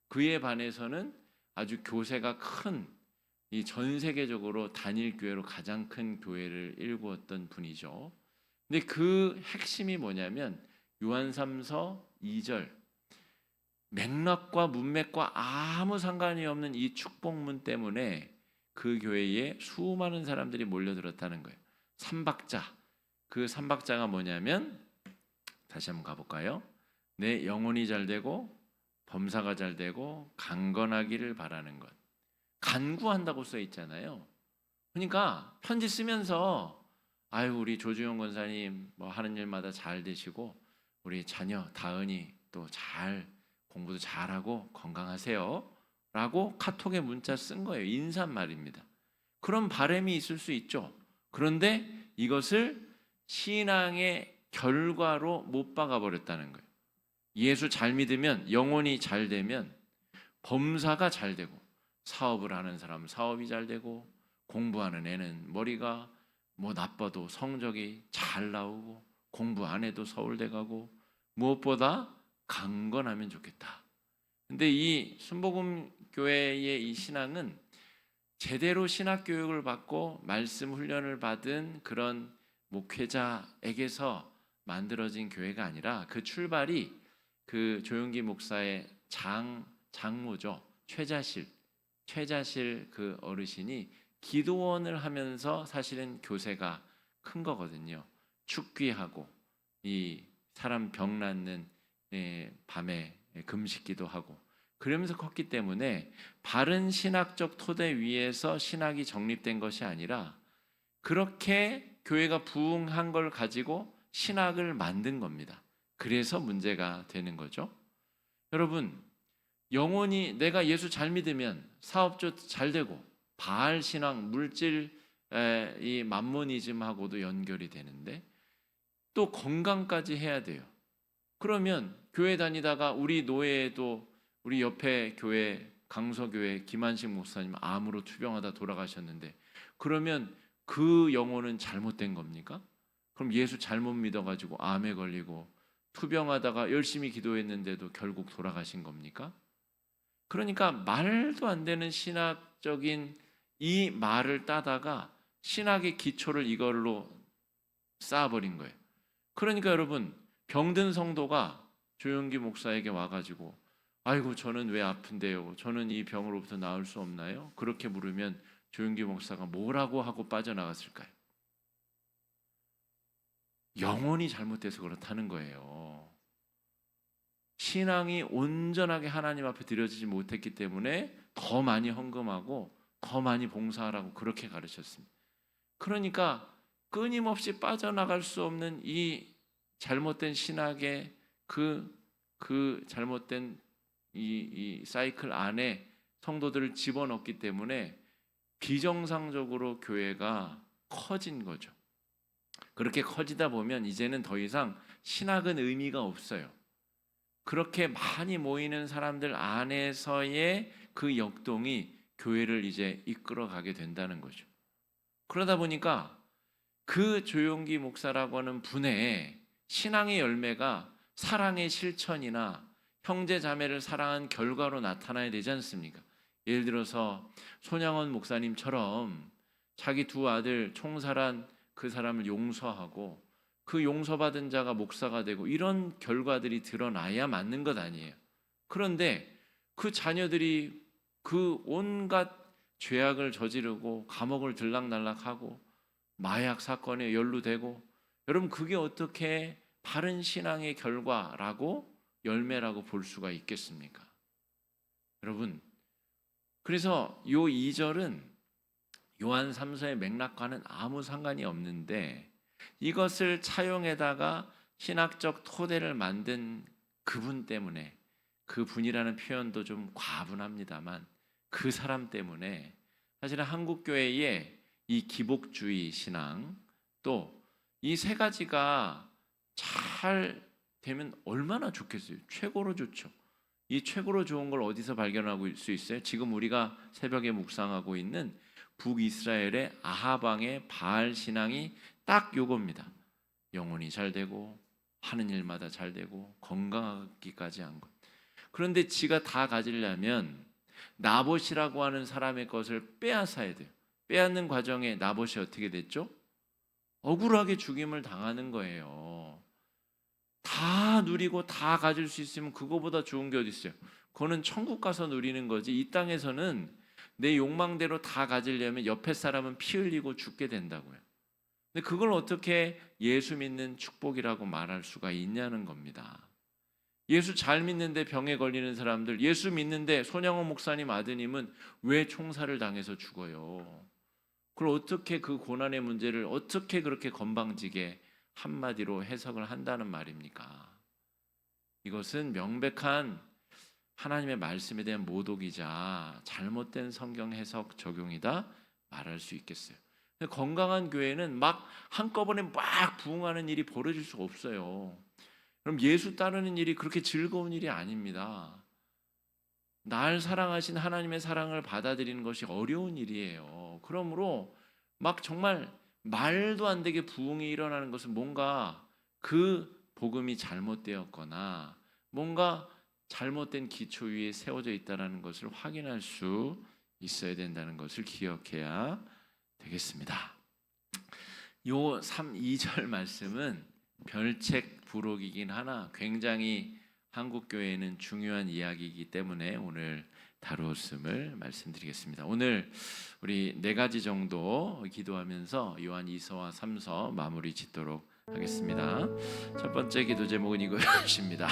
A: 그에 반해서는 아주 교세가 큰 이 전 세계적으로 단일 교회로 가장 큰 교회를 일구었던 분이죠. 근데 그 핵심이 뭐냐면 요한 3서 2절 맥락과 문맥과 아무 상관이 없는 이 축복문 때문에 그 교회에 수많은 사람들이 몰려들었다는 거예요. 삼박자. 그 삼박자가 뭐냐면 다시 한번 가볼까요? 내 영혼이 잘 되고 범사가 잘 되고 강건하기를 바라는 것. 간구한다고 써 있잖아요. 그러니까 편지 쓰면서 아유 우리 조주영 권사님 뭐 하는 일마다 잘 되시고 우리 자녀 다은이 또 잘 공부도 잘하고 건강하세요 라고 카톡에 문자 쓴 거예요. 인사말입니다. 그런 바람이 있을 수 있죠. 그런데 이것을 신앙의 결과로 못 박아 버렸다는 거예요. 예수 잘 믿으면 영혼이 잘 되면 범사가 잘 되고 사업을 하는 사람 사업이 잘 되고 공부하는 애는 머리가 뭐 나빠도 성적이 잘 나오고 공부 안 해도 서울대 가고 무엇보다 강건하면 좋겠다. 근데 이 순복음 교회의 이 신앙은 제대로 신학 교육을 받고 말씀 훈련을 받은 그런 목회자에게서 만들어진 교회가 아니라 그 출발이 그 조용기 목사의 장모죠. 최자실 그 어르신이 기도원을 하면서 사실은 교세가 큰 거거든요. 축귀하고 이 사람 병 낫는 밤에 금식기도 하고 그러면서 컸기 때문에 바른 신학적 토대 위에서 신학이 정립된 것이 아니라 그렇게 교회가 부흥한 걸 가지고 신학을 만든 겁니다. 그래서 문제가 되는 거죠. 여러분, 영혼이 내가 예수 잘 믿으면 사업도 잘 되고 바알 신앙, 물질 이 만모니즘하고도 연결이 되는데 또 건강까지 해야 돼요. 그러면 교회 다니다가 우리 노예에도 우리 옆에 교회 강서교회 김한식 목사님 암으로 투병하다 돌아가셨는데 그러면 그 영혼은 잘못된 겁니까? 그럼 예수 잘못 믿어가지고 암에 걸리고 투병하다가 열심히 기도했는데도 결국 돌아가신 겁니까? 그러니까 말도 안 되는 신학적인 이 말을 따다가 신학의 기초를 이걸로 쌓아버린 거예요. 그러니까 여러분 병든 성도가 조용기 목사에게 와가지고 아이고 저는 왜 아픈데요? 저는 이 병으로부터 나을 수 없나요? 그렇게 물으면 조용기 목사가 뭐라고 하고 빠져나갔을까요? 영혼이 잘못돼서 그렇다는 거예요. 신앙이 온전하게 하나님 앞에 드려지지 못했기 때문에 더 많이 헌금하고 더 많이 봉사하라고 그렇게 가르쳤습니다. 그러니까 끊임없이 빠져나갈 수 없는 이 잘못된 신학의 그 잘못된 이 사이클 안에 성도들을 집어넣기 때문에 비정상적으로 교회가 커진 거죠. 그렇게 커지다 보면 이제는 더 이상 신학은 의미가 없어요. 그렇게 많이 모이는 사람들 안에서의 그 역동이 교회를 이제 이끌어가게 된다는 거죠. 그러다 보니까 그 조용기 목사라고 하는 분의 신앙의 열매가 사랑의 실천이나 형제 자매를 사랑한 결과로 나타나야 되지 않습니까? 예를 들어서 손양원 목사님처럼 자기 두 아들 총살한 그 사람을 용서하고 그 용서받은 자가 목사가 되고 이런 결과들이 드러나야 맞는 것 아니에요. 그런데 그 자녀들이 그 온갖 죄악을 저지르고 감옥을 들락날락하고 마약 사건에 연루되고 여러분 그게 어떻게 바른 신앙의 결과라고 열매라고 볼 수가 있겠습니까? 여러분 그래서 요 2절은 요한 3서의 맥락과는 아무 상관이 없는데 이것을 차용해다가 신학적 토대를 만든 그분 때문에 그분이라는 표현도 좀 과분합니다만 그 사람 때문에 사실은 한국교회의 이 기복주의 신앙 또 이 세 가지가 잘 되면 얼마나 좋겠어요. 최고로 좋죠. 이 최고로 좋은 걸 어디서 발견하고 수 있어요? 지금 우리가 새벽에 묵상하고 있는 북이스라엘의 아하방의 바알 신앙이 딱 요겁니다. 영혼이 잘 되고 하는 일마다 잘 되고 건강하기까지 한 것. 그런데 지가 다 가지려면 나봇이라고 하는 사람의 것을 빼앗아야 돼요. 빼앗는 과정에 나봇이 어떻게 됐죠? 억울하게 죽임을 당하는 거예요. 다 누리고 다 가질 수 있으면 그거보다 좋은 게 어디 있어요? 그거는 천국 가서 누리는 거지. 이 땅에서는 내 욕망대로 다 가지려면 옆에 사람은 피 흘리고 죽게 된다고요. 근데 그걸 어떻게 예수 믿는 축복이라고 말할 수가 있냐는 겁니다. 예수 잘 믿는데 병에 걸리는 사람들, 예수 믿는데 손양호 목사님 아드님은 왜 총살을 당해서 죽어요? 그걸 어떻게 그 고난의 문제를 어떻게 그렇게 건방지게 한마디로 해석을 한다는 말입니까? 이것은 명백한 하나님의 말씀에 대한 모독이자 잘못된 성경 해석 적용이다 말할 수 있겠어요. 건강한 교회는 막 한꺼번에 막 부흥하는 일이 벌어질 수 없어요. 그럼 예수 따르는 일이 그렇게 즐거운 일이 아닙니다. 날 사랑하신 하나님의 사랑을 받아들이는 것이 어려운 일이에요. 그러므로 막 정말 말도 안 되게 부흥이 일어나는 것은 뭔가 그 복음이 잘못되었거나 뭔가 잘못된 기초 위에 세워져 있다는 것을 확인할 수 있어야 된다는 것을 기억해야 되겠습니다. 요 2절 말씀은 별책 부록이긴 하나 굉장히 한국 교회에는 중요한 이야기이기 때문에 오늘 다루었음을 말씀드리겠습니다. 오늘 우리 4가지 정도 기도하면서 요한 2서와 3서 마무리 짓도록 하겠습니다. 첫 번째 기도 제목은 이것입니다.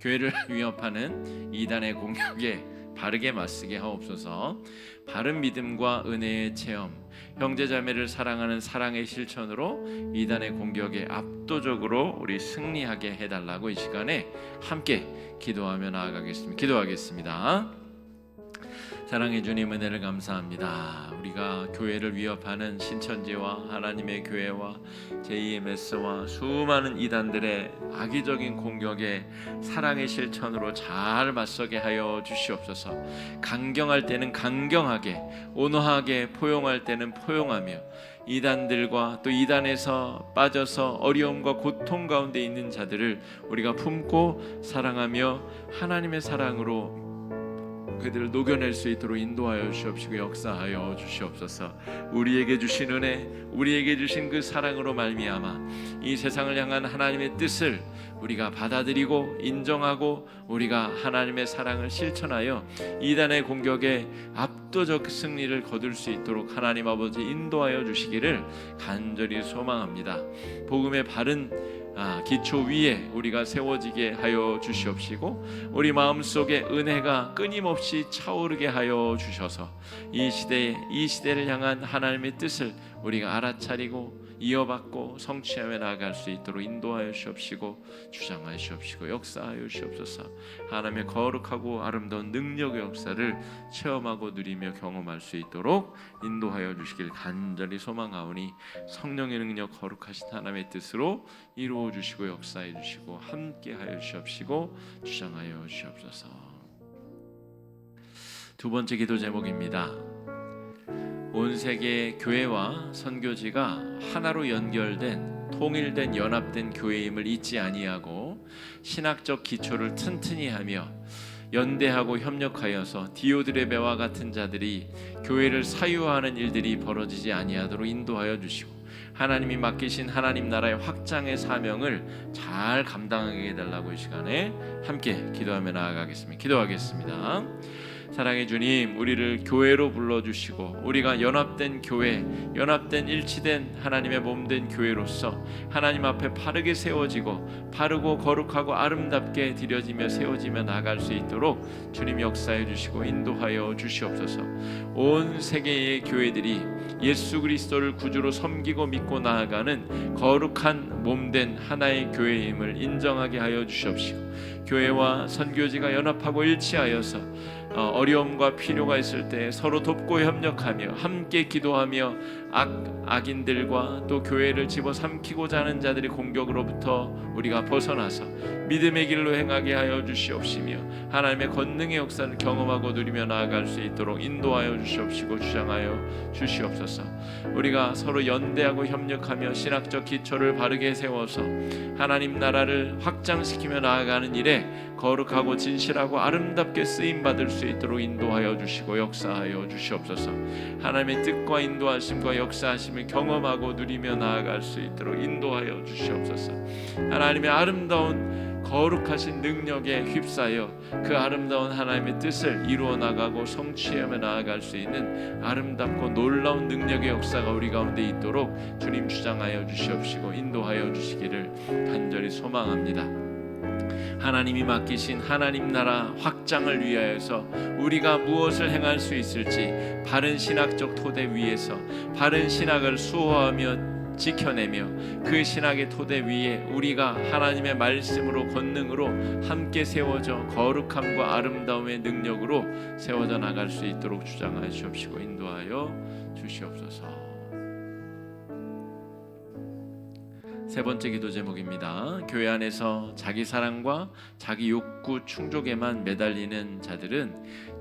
A: 교회를 위협하는 이단의 공격에 바르게 맞서게 하옵소서. 바른 믿음과 은혜의 체험, 형제자매를 사랑하는 사랑의 실천으로 이단의 공격에 압도적으로 우리 승리하게 해달라고 이 시간에 함께 기도하며 나아가겠습니다. 기도하겠습니다. 사랑해 주님, 은혜를 감사합니다. 우리가 교회를 위협하는 신천지와 하나님의 교회와 JMS와 수많은 이단들의 악의적인 공격에 사랑의 실천으로 잘 맞서게 하여 주시옵소서. 강경할 때는 강경하게, 온화하게, 포용할 때는 포용하며 이단들과 또 이단에서 빠져서 어려움과 고통 가운데 있는 자들을 우리가 품고 사랑하며 하나님의 사랑으로 그들을 녹여낼 수 있도록 인도하여 주시옵시고 역사하여 주시옵소서. 우리에게 주신 은혜, 우리에게 주신 그 사랑으로 말미암아 이 세상을 향한 하나님의 뜻을 우리가 받아들이고 인정하고 우리가 하나님의 사랑을 실천하여 이단의 공격에 압도적 승리를 거둘 수 있도록 하나님 아버지 인도하여 주시기를 간절히 소망합니다. 복음의 바른 기초 위에 우리가 세워지게 하여 주시옵시고 우리 마음속에 은혜가 끊임없이 차오르게 하여 주셔서 이 시대를 향한 하나님의 뜻을 우리가 알아차리고 이어받고 성취하며 나아갈 수 있도록 인도하여 주시옵시고 주장하여 주시옵시고 역사하여 주시옵소서. 하나님의 거룩하고 아름다운 능력의 역사를 체험하고 누리며 경험할 수 있도록 인도하여 주시길 간절히 소망하오니 성령의 능력 거룩하신 하나님의 뜻으로 이루어 주시고 역사해 주시고 함께하여 주시옵시고 주장하여 주시옵소서. 두 번째 기도 제목입니다. 온 세계 교회와 선교지가 하나로 연결된 통일된 연합된 교회임을 잊지 아니하고 신학적 기초를 튼튼히 하며 연대하고 협력하여서 디오드레베와 같은 자들이 교회를 사유화하는 일들이 벌어지지 아니하도록 인도하여 주시고 하나님이 맡기신 하나님 나라의 확장의 사명을 잘 감당하게 해달라고 이 시간에 함께 기도하며 나아가겠습니다. 기도하겠습니다. 사랑의 주님, 우리를 교회로 불러주시고 우리가 연합된 교회, 연합된 일치된 하나님의 몸된 교회로서 하나님 앞에 바르게 세워지고 바르고 거룩하고 아름답게 드려지며 세워지며 나아갈 수 있도록 주님 역사해 주시고 인도하여 주시옵소서. 온 세계의 교회들이 예수 그리스도를 구주로 섬기고 믿고 나아가는 거룩한 몸된 하나의 교회임을 인정하게 하여 주시옵시고 교회와 선교지가 연합하고 일치하여서 어려움과 필요가 있을 때 서로 돕고 협력하며 함께 기도하며 악인들과 또 교회를 집어삼키고자 하는 자들의 공격으로부터 우리가 벗어나서 믿음의 길로 행하게 하여 주시옵시며 하나님의 권능의 역사를 경험하고 누리며 나아갈 수 있도록 인도하여 주시옵시고 주장하여 주시옵소서. 우리가 서로 연대하고 협력하며 신학적 기초를 바르게 세워서 하나님 나라를 확장시키며 나아가는 일에 거룩하고 진실하고 아름답게 쓰임받을 수 있도록 인도하여 주시고 역사하여 주시옵소서. 하나님의 뜻과 인도하심과 역사하심을 경험하고 누리며 나아갈 수 있도록 인도하여 주시옵소서. 하나님의 아름다운 거룩하신 능력에 휩싸여 그 아름다운 하나님의 뜻을 이루어 나가고 성취하며 나아갈 수 있는 아름답고 놀라운 능력의 역사가 우리 가운데 있도록 주님 주장하여 주시옵시고 인도하여 주시기를 간절히 소망합니다. 하나님이 맡기신 하나님 나라 확장을 위하여서 우리가 무엇을 행할 수 있을지 바른 신학적 토대 위에서 바른 신학을 수호하며 지켜내며 그 신학의 토대 위에 우리가 하나님의 말씀으로 권능으로 함께 세워져 거룩함과 아름다움의 능력으로 세워져 나갈 수 있도록 주장하여 주옵시고 인도하여 주시옵소서. 세 번째 기도 제목입니다. 교회 안에서 자기 사랑과 자기 욕구 충족에만 매달리는 자들은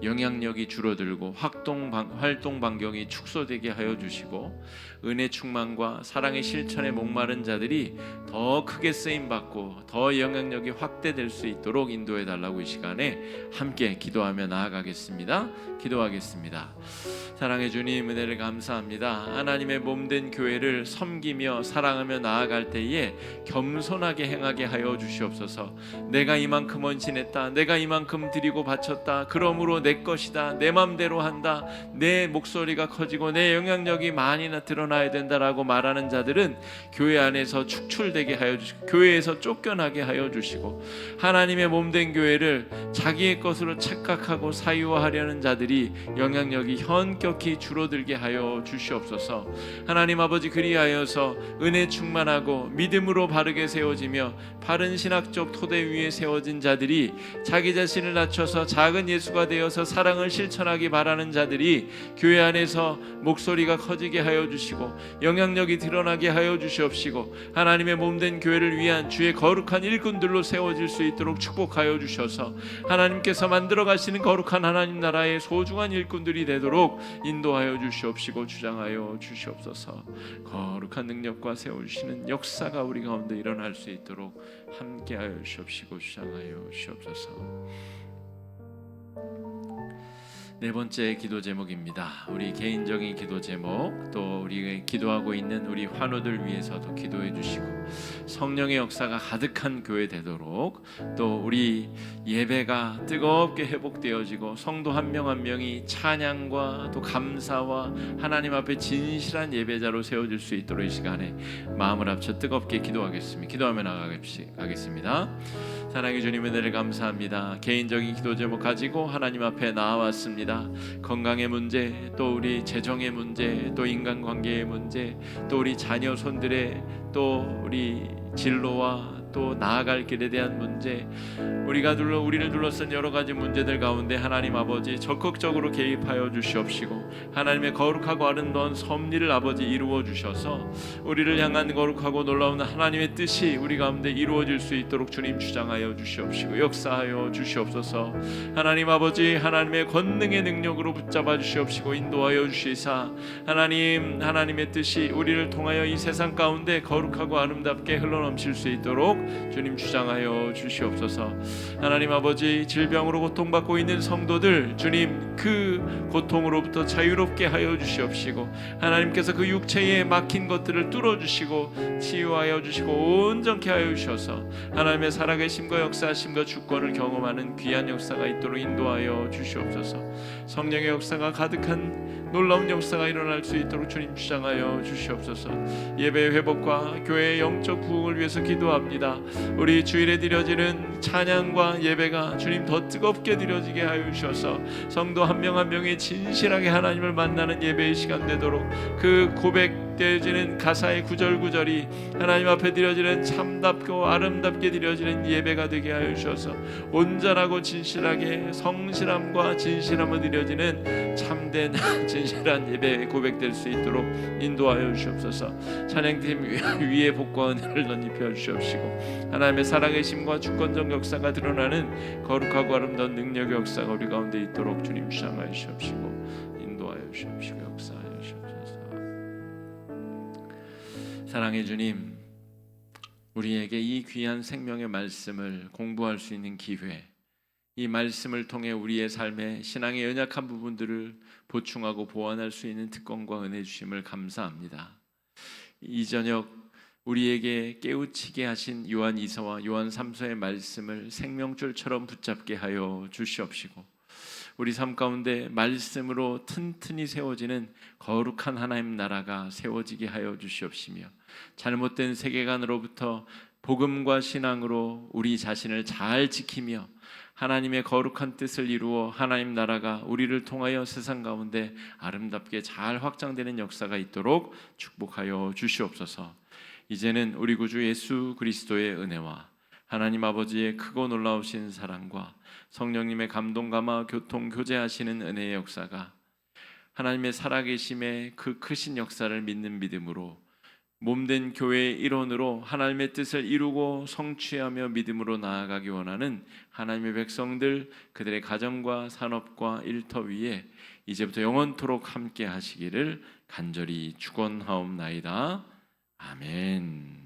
A: 영향력이 줄어들고 활동 반경이 축소되게 하여 주시고, 은혜 충만과 사랑의 실천에 목마른 자들이 더 크게 쓰임받고 더 영향력이 확대될 수 있도록 인도해 달라고 이 시간에 함께 기도하며 나아가겠습니다. 기도하겠습니다. 사랑해 주님, 은혜를 감사합니다. 하나님의 몸된 교회를 섬기며 사랑하며 나아갈 때에 겸손하게 행하게 하여 주시옵소서. 내가 이만큼 헌신했다, 내가 이만큼 드리고 바쳤다, 그러므로 내 것이다, 내 맘대로 한다, 내 목소리가 커지고 내 영향력이 많이 드러나야 된다라고 말하는 자들은 교회 안에서 축출되게 하여 주시고 교회에서 쫓겨나게 하여 주시고, 하나님의 몸된 교회를 자기의 것으로 착각하고 사유화하려는 자들이 영향력이 현격히 줄어들게 하여 주시옵소서. 하나님 아버지, 그리하여서 은혜 충만하고 믿음으로 바르게 세워지며 바른 신학적 토대 위에 세워진 자들이 자기 자신을 낮춰서 작은 예수가 되어서 사랑을 실천하기 바라는 자들이 교회 안에서 목소리가 커지게 하여 주시고 영향력이 드러나게 하여 주시옵시고, 하나님의 몸된 교회를 위한 주의 거룩한 일꾼들로 세워질 수 있도록 축복하여 주셔서 하나님께서 만들어 가시는 거룩한 하나님 나라의 소중한 일꾼들이 되도록 인도하여 주시옵시고 주장하여 주시옵소서. 거룩한 능력과 세우시는 역사가 우리 가운데 일어날 수 있도록 함께하여 주시옵시고 주장하여 주시옵소서. 네 번째 기도 제목입니다. 우리 개인적인 기도 제목, 또 우리 기도하고 있는 우리 환우들 위해서도 기도해 주시고, 성령의 역사가 가득한 교회 되도록, 또 우리 예배가 뜨겁게 회복되어지고 성도 한 명 한 명이 찬양과 또 감사와 하나님 앞에 진실한 예배자로 세워질 수 있도록 이 시간에 마음을 합쳐 뜨겁게 기도하겠습니다. 기도하며 나가겠습니다. 사랑해 주님, 은혜를 감사합니다. 개인적인 기도 제목 가지고 하나님 앞에 나와왔습니다. 건강의 문제, 또 우리 재정의 문제, 또 인간관계의 문제, 또 우리 자녀 손들의, 또 우리 진로와 또 나아갈 길에 대한 문제, 우리를 둘러싼 여러 가지 문제들 가운데 하나님 아버지 적극적으로 개입하여 주시옵시고, 하나님의 거룩하고 아름다운 섭리를 아버지 이루어 주셔서 우리를 향한 거룩하고 놀라운 하나님의 뜻이 우리 가운데 이루어질 수 있도록 주님 주장하여 주시옵시고 역사하여 주시옵소서. 하나님 아버지, 하나님의 권능의 능력으로 붙잡아 주시옵시고 인도하여 주시사 하나님의 뜻이 우리를 통하여 이 세상 가운데 거룩하고 아름답게 흘러넘칠 수 있도록 주님 주장하여 주시옵소서. 하나님 아버지, 질병으로 고통받고 있는 성도들 주님 그 고통으로부터 자유롭게 하여 주시옵시고, 하나님께서 그 육체에 막힌 것들을 뚫어주시고 치유하여 주시고 온전케 하여 주셔서 하나님의 살아계심과 역사하심과 주권을 경험하는 귀한 역사가 있도록 인도하여 주시옵소서. 성령의 역사가 가득한 놀라운 역사가 일어날 수 있도록 주님 주장하여 주시옵소서. 예배의 회복과 교회의 영적 부흥을 위해서 기도합니다. 우리 주일에 드려지는 찬양과 예배가 주님 더 뜨겁게 드려지게 하여 주셔서 성도 한 명 한 명이 진실하게 하나님을 만나는 예배의 시간 되도록, 그 고백되어지는 가사의 구절구절이 하나님 앞에 드려지는 참답고 아름답게 드려지는 예배가 되게 하여 주셔서 온전하고 진실하게 성실함과 진실함을 드려지는 참된 진실한 예배에 고백될 수 있도록 인도하여 주시옵소서. 찬양팀 위에 복과 은혜를 덧입혀 주시옵시고, 하나님의 사랑의 심과 주권적 역사가 드러나는 거룩하고 아름다운 능력의 역사가 우리 가운데 있도록 주님 주장하여 주시옵시고 인도하여 주시옵시고 역사하여 주시옵소서. 사랑의 주님, 우리에게 이 귀한 생명의 말씀을 공부할 수 있는 기회, 이 말씀을 통해 우리의 삶의 신앙의 연약한 부분들을 보충하고 보완할 수 있는 특권과 은혜 주심을 감사합니다. 이 저녁 우리에게 깨우치게 하신 요한 2서와 요한 3서의 말씀을 생명줄처럼 붙잡게 하여 주시옵시고, 우리 삶 가운데 말씀으로 튼튼히 세워지는 거룩한 하나님 나라가 세워지게 하여 주시옵시며, 잘못된 세계관으로부터 복음과 신앙으로 우리 자신을 잘 지키며 하나님의 거룩한 뜻을 이루어 하나님 나라가 우리를 통하여 세상 가운데 아름답게 잘 확장되는 역사가 있도록 축복하여 주시옵소서. 이제는 우리 구주 예수 그리스도의 은혜와 하나님 아버지의 크고 놀라우신 사랑과 성령님의 감동 감화 교통 교제하시는 은혜의 역사가 하나님의 살아계심의 그 크신 역사를 믿는 믿음으로 몸된 교회의 일원으로 하나님의 뜻을 이루고 성취하며 믿음으로 나아가기 원하는 하나님의 백성들, 그들의 가정과 산업과 일터 위에 이제부터 영원토록 함께 하시기를 간절히 축원하옵나이다. 아멘.